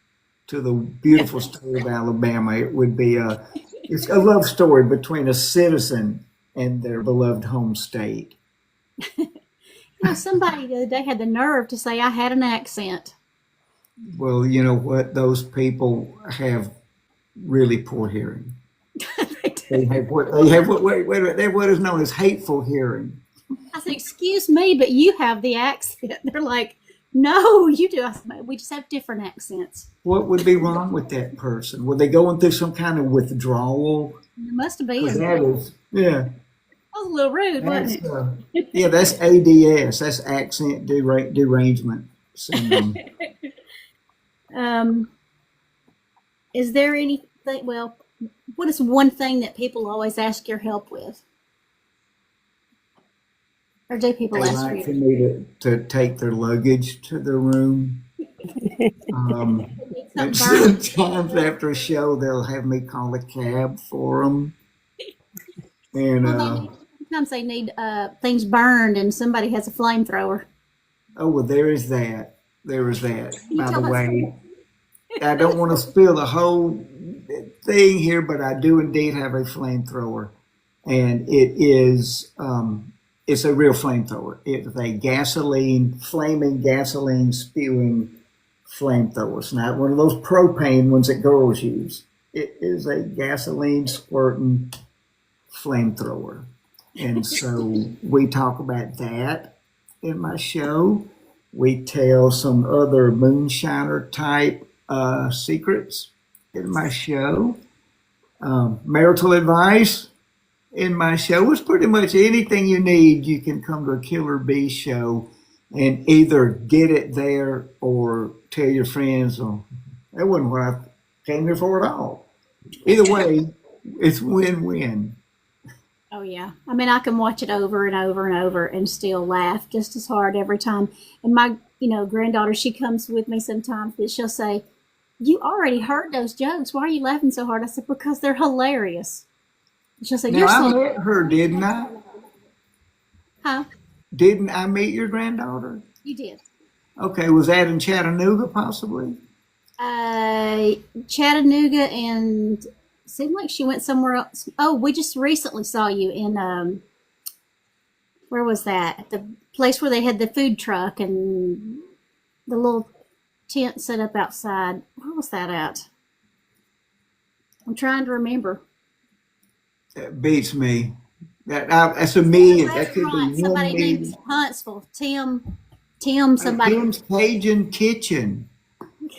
to the beautiful state of Alabama. It would be it's a love story between a citizen and their beloved home state. You know, somebody the other day had the nerve to say I had an accent. Well, you know what? Those people have really poor hearing. They have what is known as hateful hearing. I said, "Excuse me, but you have the accent." They're like, "No, you do." I said, "We just have different accents." What would be wrong with that person? Were they going through some kind of withdrawal? It must have been. 'Cause that is, yeah. That was a little rude, wasn't it? Yeah, that's ADS. That's accent derangement syndrome. Is there anything? Well, what is one thing that people always ask your help with, or do people They ask like for you? me to take their luggage to their room. And sometimes after a show, they'll have me call a cab for them. And Sometimes they need things burned, and somebody has a flamethrower. oh, well, there is that. There is that. By the tell us? way, I don't want to spill the whole thing here, but I do indeed have a flamethrower, and it is it's a real flamethrower. It's a flaming gasoline spewing flamethrower. It's not one of those propane ones that girls use. It is a gasoline squirting flamethrower, and so we talk about that in my show. We tell some other moonshiner type secrets in my show. Marital advice in my show is pretty much anything you need. You can come to a Killer Beaz show and either get it there or tell your friends, oh, that wasn't what I came here for at all. Either way, it's win-win. Oh yeah, I mean I can watch it over and over and over and still laugh just as hard every time. And my, granddaughter, she comes with me sometimes, but she'll say, "You already heard those jokes. Why are you laughing so hard?" I said, "Because they're hilarious." And she'll say, Now, "You're I so met her, didn't I? huh? Didn't I meet your granddaughter? You did." Okay, was that in Chattanooga possibly? Chattanooga, and seemed like she went somewhere else. Oh, we just recently saw you in where was that? At the place where they had the food truck and the little tent set up outside. Where was that at? I'm trying to remember. That beats me. That's a me. That's That could right. be Somebody one named me. Huntsville. Tim, somebody. Tim's Cajun Kitchen.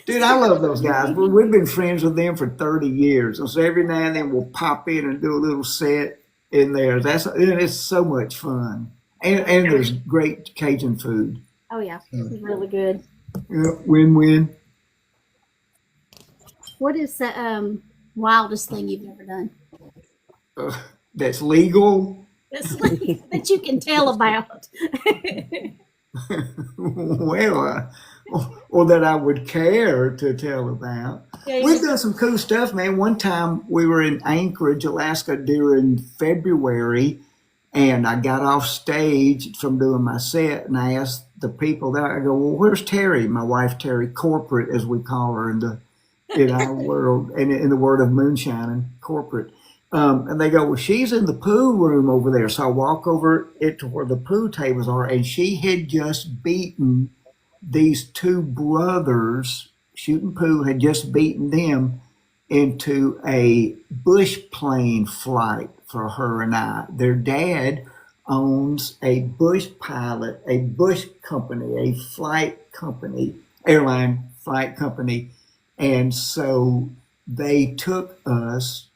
Dude, I love those guys. We've been friends with them for 30 years. And so every now and then we'll pop in and do a little set in there. It's so much fun. And there's great Cajun food. Oh yeah, it's really good. Yeah, win-win. What is the wildest thing you've ever done? That's legal. That's like, that you can tell about. Well, or that I would care to tell about. Yeah, We've done some cool stuff, man. One time we were in Anchorage, Alaska during February, and I got off stage from doing my set, and I asked the people there, I go, well, where's Terry? My wife, Terry, corporate, as we call her in our world, and in the world of moonshining, corporate. And they go, well, she's in the pool room over there. So I walk over it to where the pool tables are, and she had just beaten these two brothers, shooting pool, had just beaten them into a bush plane flight for her and I. Their dad owns a bush company, a flight company, airline flight company. And so they took us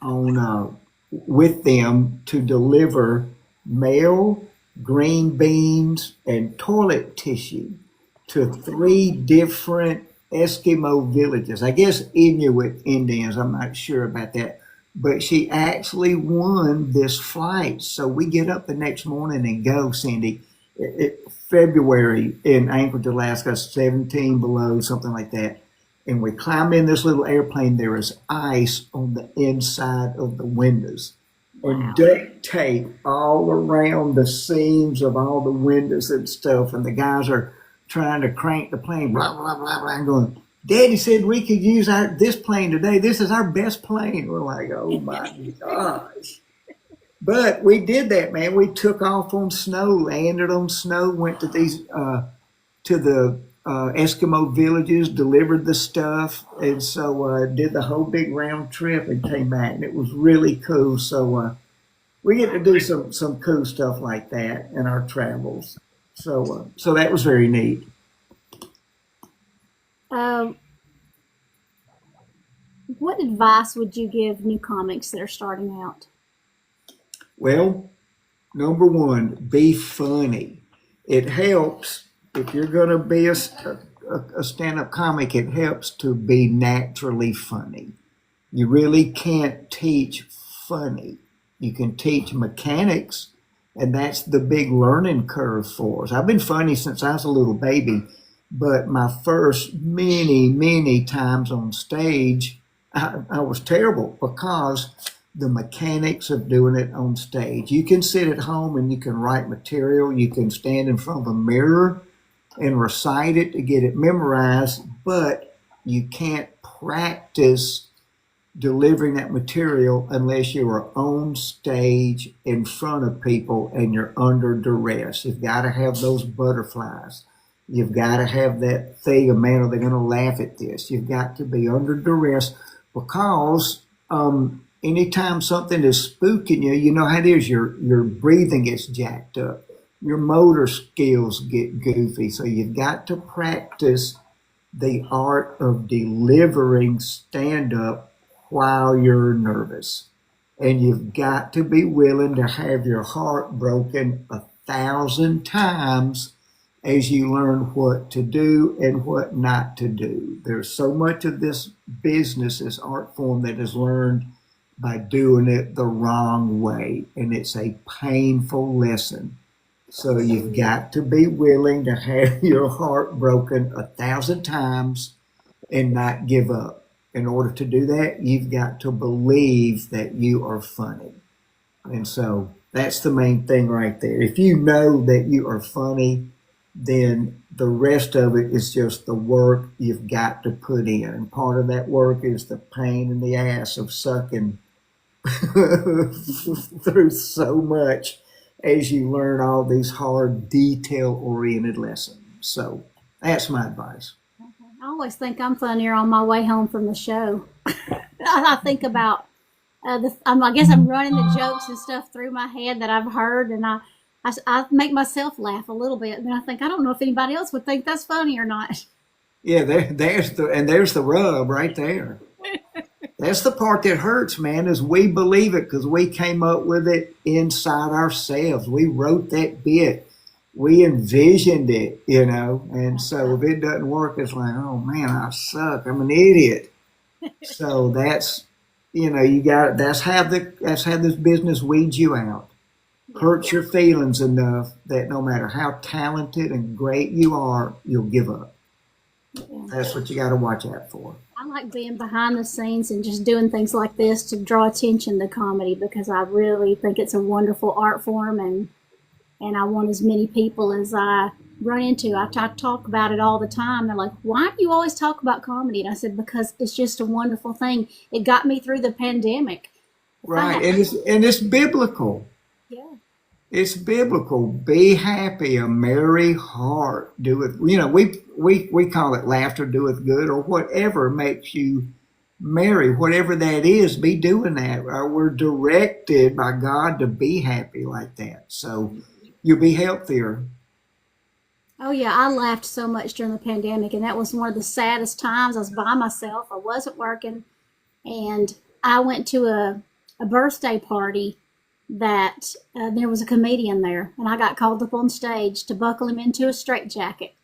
on with them to deliver mail, green beans, and toilet tissue to 3 different Eskimo villages. I guess Inuit Indians, I'm not sure about that. But she actually won this flight. So we get up the next morning and go, Cindy. February in Anchorage, Alaska, 17 below, something like that. And we climb in this little airplane. There is ice on the inside of the windows. And duct tape all around the seams of all the windows and stuff. And the guys are trying to crank the plane, blah, blah, blah, blah, and going, Daddy said we could use this plane today. This is our best plane. We're like, oh my gosh. But we did that, man. We took off on snow, landed on snow, went to these, to the Eskimo villages, delivered the stuff. And so did the whole big round trip and came back. And it was really cool. So we get to do some cool stuff like that in our travels. So that was very neat. What advice would you give new comics that are starting out? Well, number 1, be funny. It helps if you're going to be a stand-up comic. It helps to be naturally funny. You really can't teach funny. You can teach mechanics, and that's the big learning curve for us. I've been funny since I was a little baby, but my first many times on stage, I was terrible because the mechanics of doing it on stage. You can sit at home and you can write material. You can stand in front of a mirror and recite it to get it memorized, but you can't practice delivering that material unless you are on stage in front of people and you're under duress. You've got to have those butterflies. You've got to have that thing of, man, are they going to laugh at this? You've got to be under duress because anytime something is spooking you, you know how it is, your breathing gets jacked up. Your motor skills get goofy. So you've got to practice the art of delivering stand-up while you're nervous. And you've got to be willing to have your heart broken 1,000 times as you learn what to do and what not to do. There's so much of this business, this art form, that is learned by doing it the wrong way. And it's a painful lesson. So you've got to be willing to have your heart broken 1,000 times and not give up. In order to do that, you've got to believe that you are funny. And so that's the main thing right there. If you know that you are funny, then the rest of it is just the work you've got to put in. And part of that work is the pain in the ass of sucking through so much as you learn all these hard, detail-oriented lessons. So that's my advice. I always think I'm funnier on my way home from the show. I think about, I guess I'm running the jokes and stuff through my head that I've heard, and I make myself laugh a little bit. And I think, I don't know if anybody else would think that's funny or not. Yeah, there's the rub right there. That's the part that hurts, man, is we believe it because we came up with it inside ourselves. We wrote that bit. We envisioned it, and so if it doesn't work, it's like, oh man, I suck. I'm an idiot. So that's, that's how this business weeds you out. Hurts your feelings enough that no matter how talented and great you are, you'll give up. Yeah. That's what you got to watch out for. I like being behind the scenes and just doing things like this to draw attention to comedy because I really think it's a wonderful art form, and I want as many people as I run into. I talk about it all the time. They're like, why do you always talk about comedy? And I said, because it's just a wonderful thing. It got me through the pandemic. Right, and it's biblical. Yeah. It's biblical. Be happy, a merry heart. Do it. We call it laughter doeth good, or whatever makes you Mary, whatever that is, be doing that. We're directed by God to be happy like that. So you'll be healthier. Oh yeah, I laughed so much during the pandemic, and that was one of the saddest times. I was by myself. I wasn't working, and I went to a birthday party that there was a comedian there, and I got called up on stage to buckle him into a straitjacket.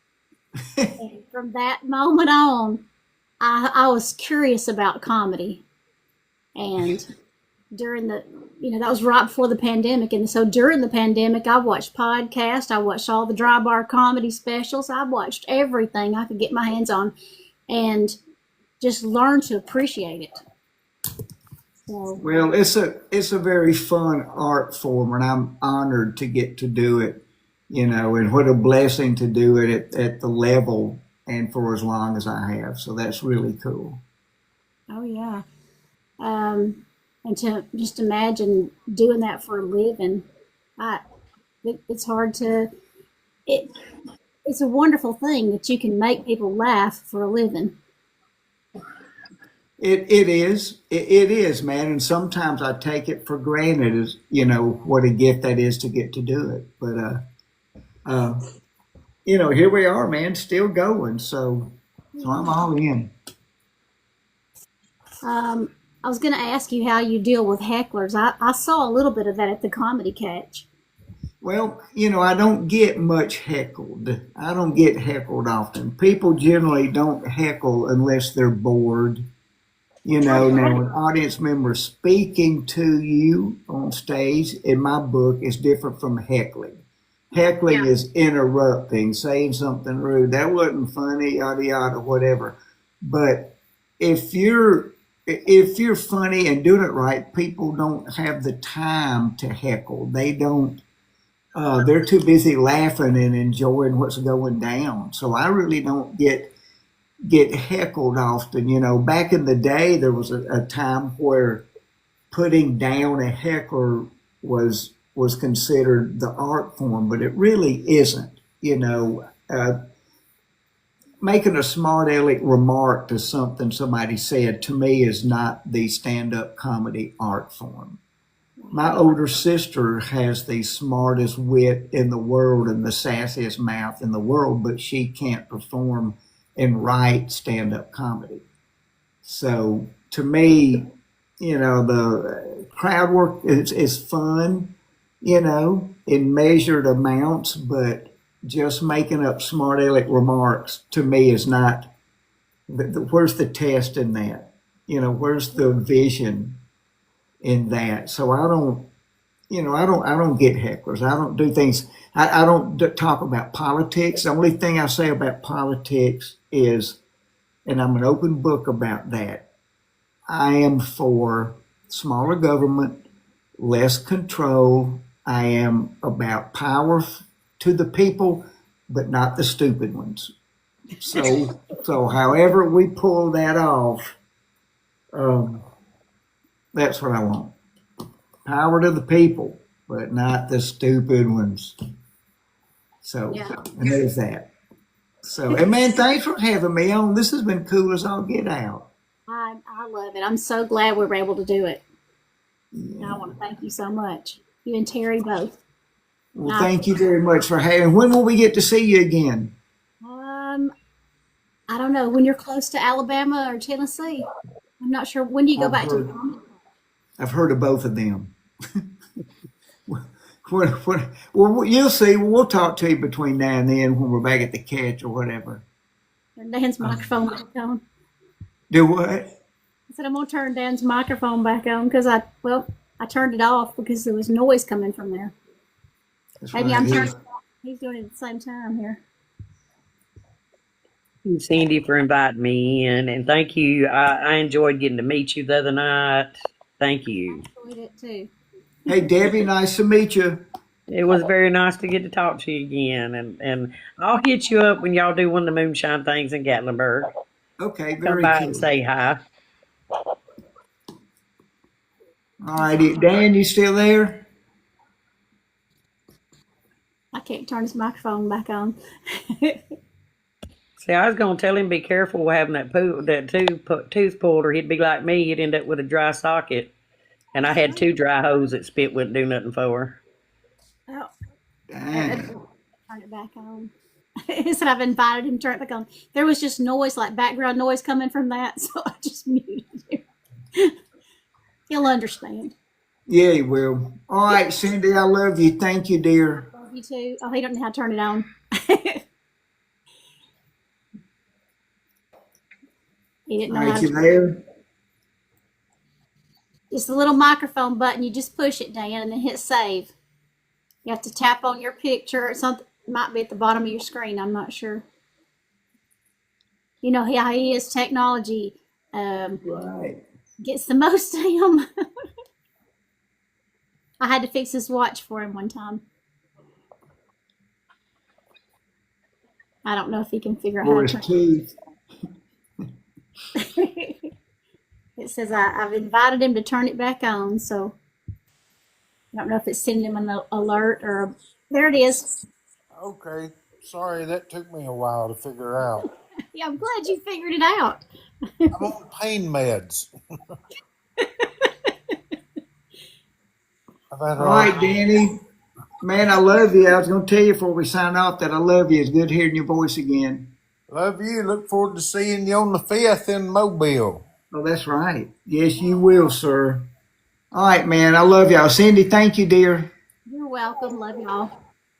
And from that moment on, I was curious about comedy, and during the that was right before the pandemic, and so during the pandemic I watched podcasts, I watched all the dry bar comedy specials, I watched everything I could get my hands on, and just learned to appreciate it. So, well, it's a very fun art form, and I'm honored to get to do it, and what a blessing to do it at the level and for as long as I have. So that's really cool. oh yeah, and to just imagine doing that for a living, it's hard to it. It's a wonderful thing that you can make people laugh for a living. It is. It is, man. And sometimes I take it for granted as, what a gift that is to get to do it. But, here we are, man, still going. So I'm all in. I was going to ask you how you deal with hecklers. I saw a little bit of that at the Comedy Catch. Well, I don't get much heckled. I don't get heckled often. People generally don't heckle unless they're bored. Now an audience member speaking to you on stage in my book is different from heckling. Heckling is interrupting, saying something rude. That wasn't funny, yada yada, whatever. But if you're funny and doing it right, people don't have the time to heckle. They don't. They're too busy laughing and enjoying what's going down. So I really don't get heckled often. Back in the day, there was a time where putting down a heckler was considered the art form, but it really isn't. Making a smart aleck remark to something somebody said to me is not the stand-up comedy art form. My older sister has the smartest wit in the world and the sassiest mouth in the world, but she can't perform and write stand-up comedy. So to me, the crowd work is fun, in measured amounts, but just making up smart aleck remarks to me is not. Where's the test in that? Where's the vision in that? So I don't get hecklers. I don't do things. I don't talk about politics. The only thing I say about politics is, and I'm an open book about that, I am for smaller government, less control. I am about power to the people, but not the stupid ones. So however we pull that off, that's what I want. Power to the people, but not the stupid ones. So, and there's that. So, and man, thanks for having me on. This has been cool as all get out. I love it. I'm so glad we were able to do it. Yeah. I want to thank you so much. You and Terry both. Well, thank you very much for having. When will we get to see you again? I don't know. When you're close to Alabama or Tennessee, I'm not sure. When do you go back to the Comedy? I've heard of both of them. Well, you'll see. We'll talk to you between now and then when we're back at the catch or whatever. Turn Dan's microphone back on. Do what? I said I'm gonna turn Dan's microphone back on because I turned it off because there was noise coming from there. That's Maybe right. I'm turning it off. He's doing it at the same time here. Thank you, Cindy, for inviting me in, and thank you. I enjoyed getting to meet you the other night. Thank you. I enjoyed it too. Hey, Debbie, nice to meet you. It was very nice to get to talk to you again, and I'll hit you up when y'all do one of the moonshine things in Gatlinburg. Okay, Come very by cool. and say hi. All righty, Dan, you still there? I can't turn his microphone back on. See, I was gonna tell him be careful having that tooth pulled, or he'd be like me. He'd end up with a dry socket. And I had 2 dry hoses that spit wouldn't do nothing for. Oh, Dang. turn it back on. He said I've invited him to turn it back on. There was just noise, like background noise coming from that, so I just muted him. He'll understand. Yeah, he will. All right, Cindy, I love you. Thank you, dear. Love you too. Oh, he don't know how to turn it on. He didn't know All how right, to. you there? It's the little microphone button. You just push it, Dan, and then hit save. You have to tap on your picture or something. It might be at the bottom of your screen. I'm not sure. You know how he is. Technology Right. gets the most of him. I had to fix his watch for him one time. I don't know if he can figure out how Or to his turn. teeth. It says I've invited him to turn it back on, so I don't know if it's sending him an alert or there it is. Okay. Sorry, that took me a while to figure out. Yeah, I'm glad you figured it out. I'm on pain meds. I've had All right, Danny. Man, I love you. I was going to tell you before we sign off that I love you. It's good hearing your voice again. Love you. Look forward to seeing you on the 5th in Mobile. Oh, that's right. Yes, you will, sir. All right, man. I love y'all. Cindy, thank you, dear. You're welcome. Love y'all.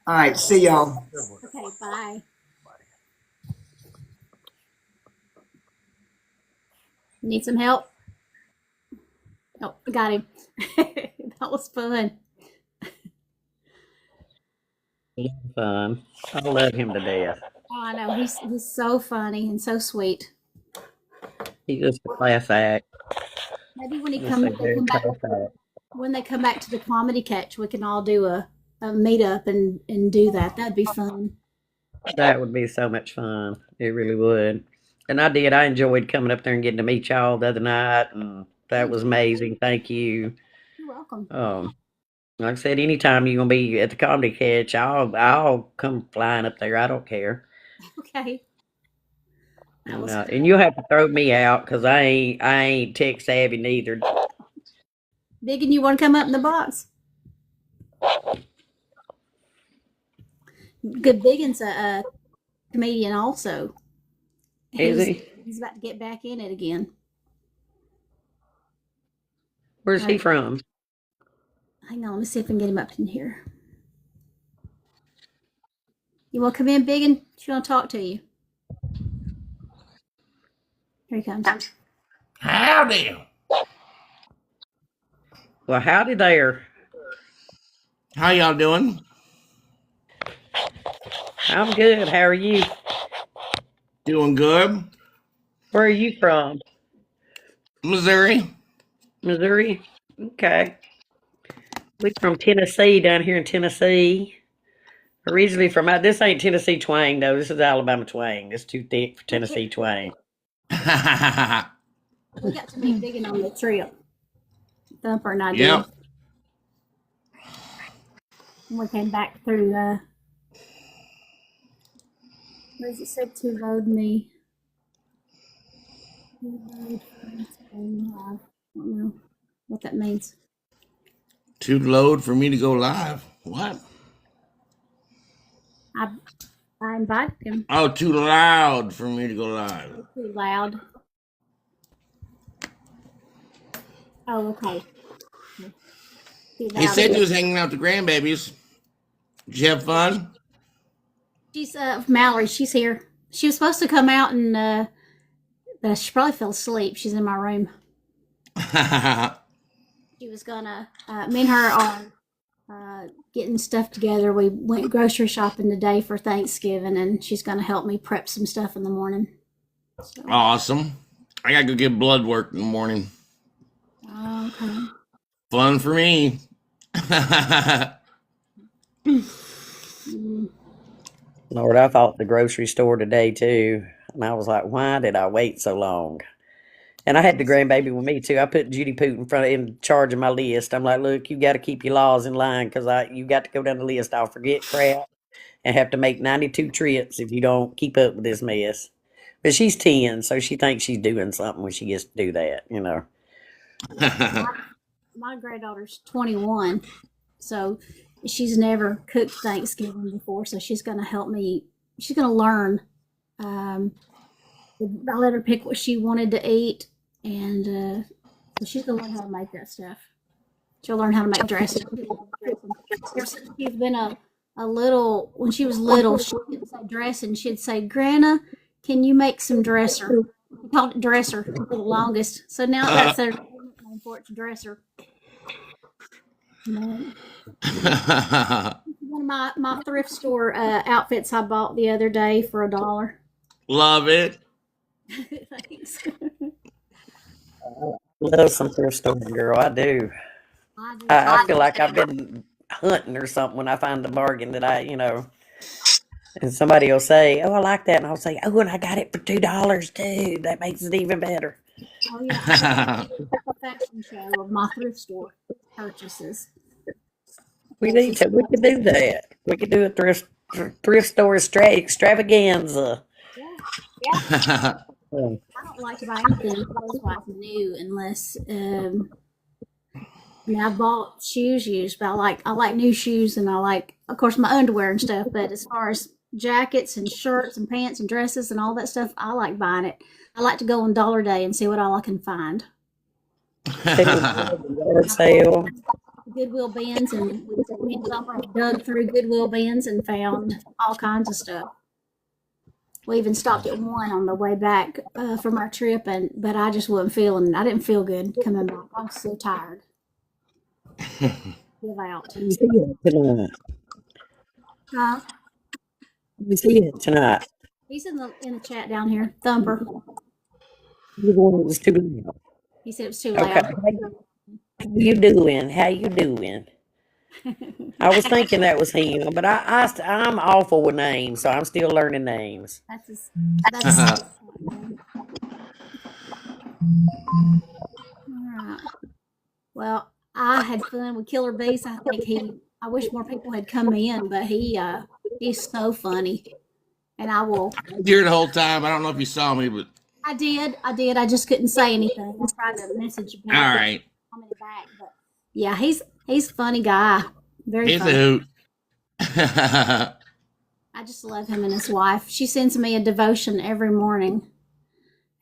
All right, see y'all. Okay, bye. Need some help? Oh, I got him. That was fun. Fun. I love him to death. Oh, I know. He's so funny and so sweet. He's just a class act. Maybe when Just a very class act. when they come back to the comedy catch, we can all do a meetup and do that. That'd be fun. That would be so much fun. It really would. And I did. I enjoyed coming up there and getting to meet y'all the other night, and that was amazing. Thank you. You're welcome. Like I said, anytime you're gonna be at the comedy catch, I'll come flying up there. I don't care. Okay. That was And you'll have to throw me out because I ain't tech savvy neither. Big, and you want to come up in the box? Good Biggin's a comedian also. Is he? He's about to get back in it again. Where's he from? Hang on, let me see if I can get him up in here. You want to come in, Biggin? She want to talk to you. Here he comes. Howdy. Well, howdy there. How y'all doing? I'm good. How are you? Doing good. Where are you from? Missouri. Missouri? Okay. We're from Tennessee, down here in Tennessee. Originally from this ain't Tennessee twang though. This is Alabama twang. It's too thick for Tennessee twang. We got to meet Biggin on the trip. Thumper and I did. Yep. And we came back through where does it say to load me? To load live. I don't know what that means. Too loud for me to go live. What? I invited him. Oh, too loud for me to go live. Too loud. Oh, okay. Too He loud. said you was hanging out with the grandbabies. Did you have fun? She's Mallory. She's here. She was supposed to come out and but she probably fell asleep. She's in my room. She was gonna. Me and her are getting stuff together. We went grocery shopping today for Thanksgiving, and she's gonna help me prep some stuff in the morning. So, Awesome. I gotta go get blood work in the morning. okay. Fun for me. Lord, I thought the grocery store today too. And I was like, why did I wait so long? And I had the grandbaby with me too. I put Judy Poot in charge of my list. I'm like, look, you got to keep your laws in line because you got to go down the list. I'll forget crap and have to make 92 trips if you don't keep up with this mess. But she's 10, so she thinks she's doing something when she gets to do that, you know. My granddaughter's 21, so she's never cooked Thanksgiving before, so she's going to help me. She's going to learn. I let her pick what she wanted to eat, and so she's going to learn how to make that stuff. She'll learn how to make dressing. Ever since she's been a little, when she was little, she didn't say dressing. She'd say, Grandma, can you make some dresser? We called it dresser for the longest. So now that's their name for it, dresser. One of my thrift store outfits I bought the other day for $1. Love it. Thanks. Love some thrift store, girl. I do. I feel like I've been hunting or something when I find a bargain that and somebody will say, "Oh, I like that," and I'll say, "Oh, and I got it for $2 too." That makes it even better. Oh yeah, a fashion show of my thrift store purchases. We could do that. We could do a thrift store extravaganza. Yeah. I don't like to buy anything clothes-wise new unless I've bought shoes used, but I like new shoes, and I like, of course, my underwear and stuff. But as far as jackets and shirts and pants and dresses and all that stuff, I like buying it. I like to go on Dollar Day and see what all I can find. Sale. Goodwill bins, and me and Thumper dug through Goodwill bins and found all kinds of stuff. We even stopped at one on the way back from our trip, but I just wasn't feeling. I didn't feel good coming back. I was so tired. Give out. We see it tonight. Huh? We see it tonight. He's in the chat down here. Thumper. The one that was too loud. He said it was too loud. Okay. How you doing? How you doing? I was thinking that was him, but I'm awful with names, so I'm still learning names. That's all right. Well, I had fun with Killer Beaz. I wish more people had come in, but he's so funny. And I will. I was here the whole time. I don't know if you saw me, but I did. I just couldn't say anything. I tried to message back. all right. Back, but yeah, he's a funny guy. Very He's funny. a hoot. I just love him and his wife. She sends me a devotion every morning,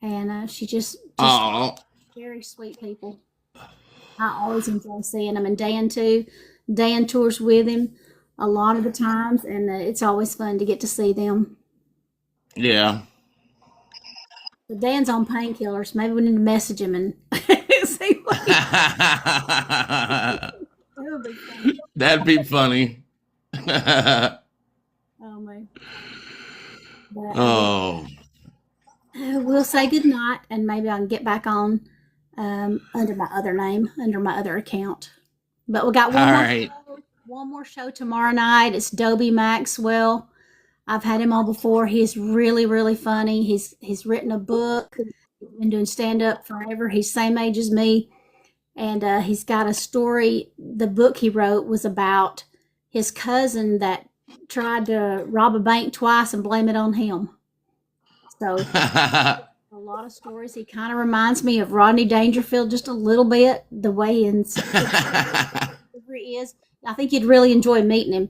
and she just very sweet people. I always enjoy seeing them, and Dan too. Dan tours with him a lot of the times, and it's always fun to get to see them. Yeah. But Dan's on painkillers. Maybe we need to message him and see what That'd be funny. Oh man. But, we'll say goodnight, and maybe I can get back on under my other name, under my other account. But we got one more show tomorrow night. It's Dobie Maxwell. I've had him on before. He's really, really funny. He's written a book. He's been doing stand-up forever. He's same age as me. And he's got a story. The book he wrote was about his cousin that tried to rob a bank twice and blame it on him. So a lot of stories. He kind of reminds me of Rodney Dangerfield just a little bit, the way he is. I think you'd really enjoy meeting him.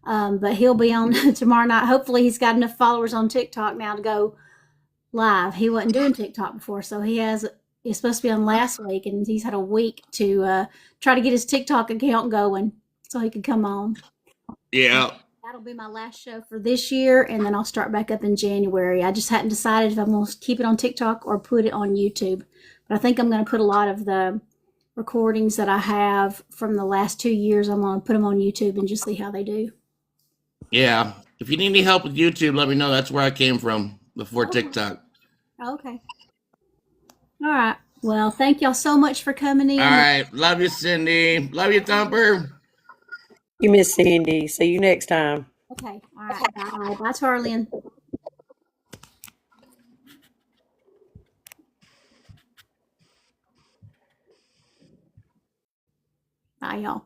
But he'll be on tomorrow night. Hopefully he's got enough followers on TikTok now to go live. He wasn't doing TikTok before, so he's supposed to be on last week, and he's had a week to try to get his TikTok account going so he could come on. Yeah. That'll be my last show for this year, and then I'll start back up in January. I just hadn't decided if I'm going to keep it on TikTok or put it on YouTube. But I think I'm going to put a lot of the recordings that I have from the last 2 years, I'm going to put them on YouTube and just see how they do. Yeah. If you need any help with YouTube, let me know. That's where I came from before TikTok. Okay. All right. Well, thank y'all so much for coming in. All right. Love you, Cindy. Love you, Thumper. You miss Cindy. See you next time. Okay. All right. Bye. Bye, Tarlin. Bye, y'all.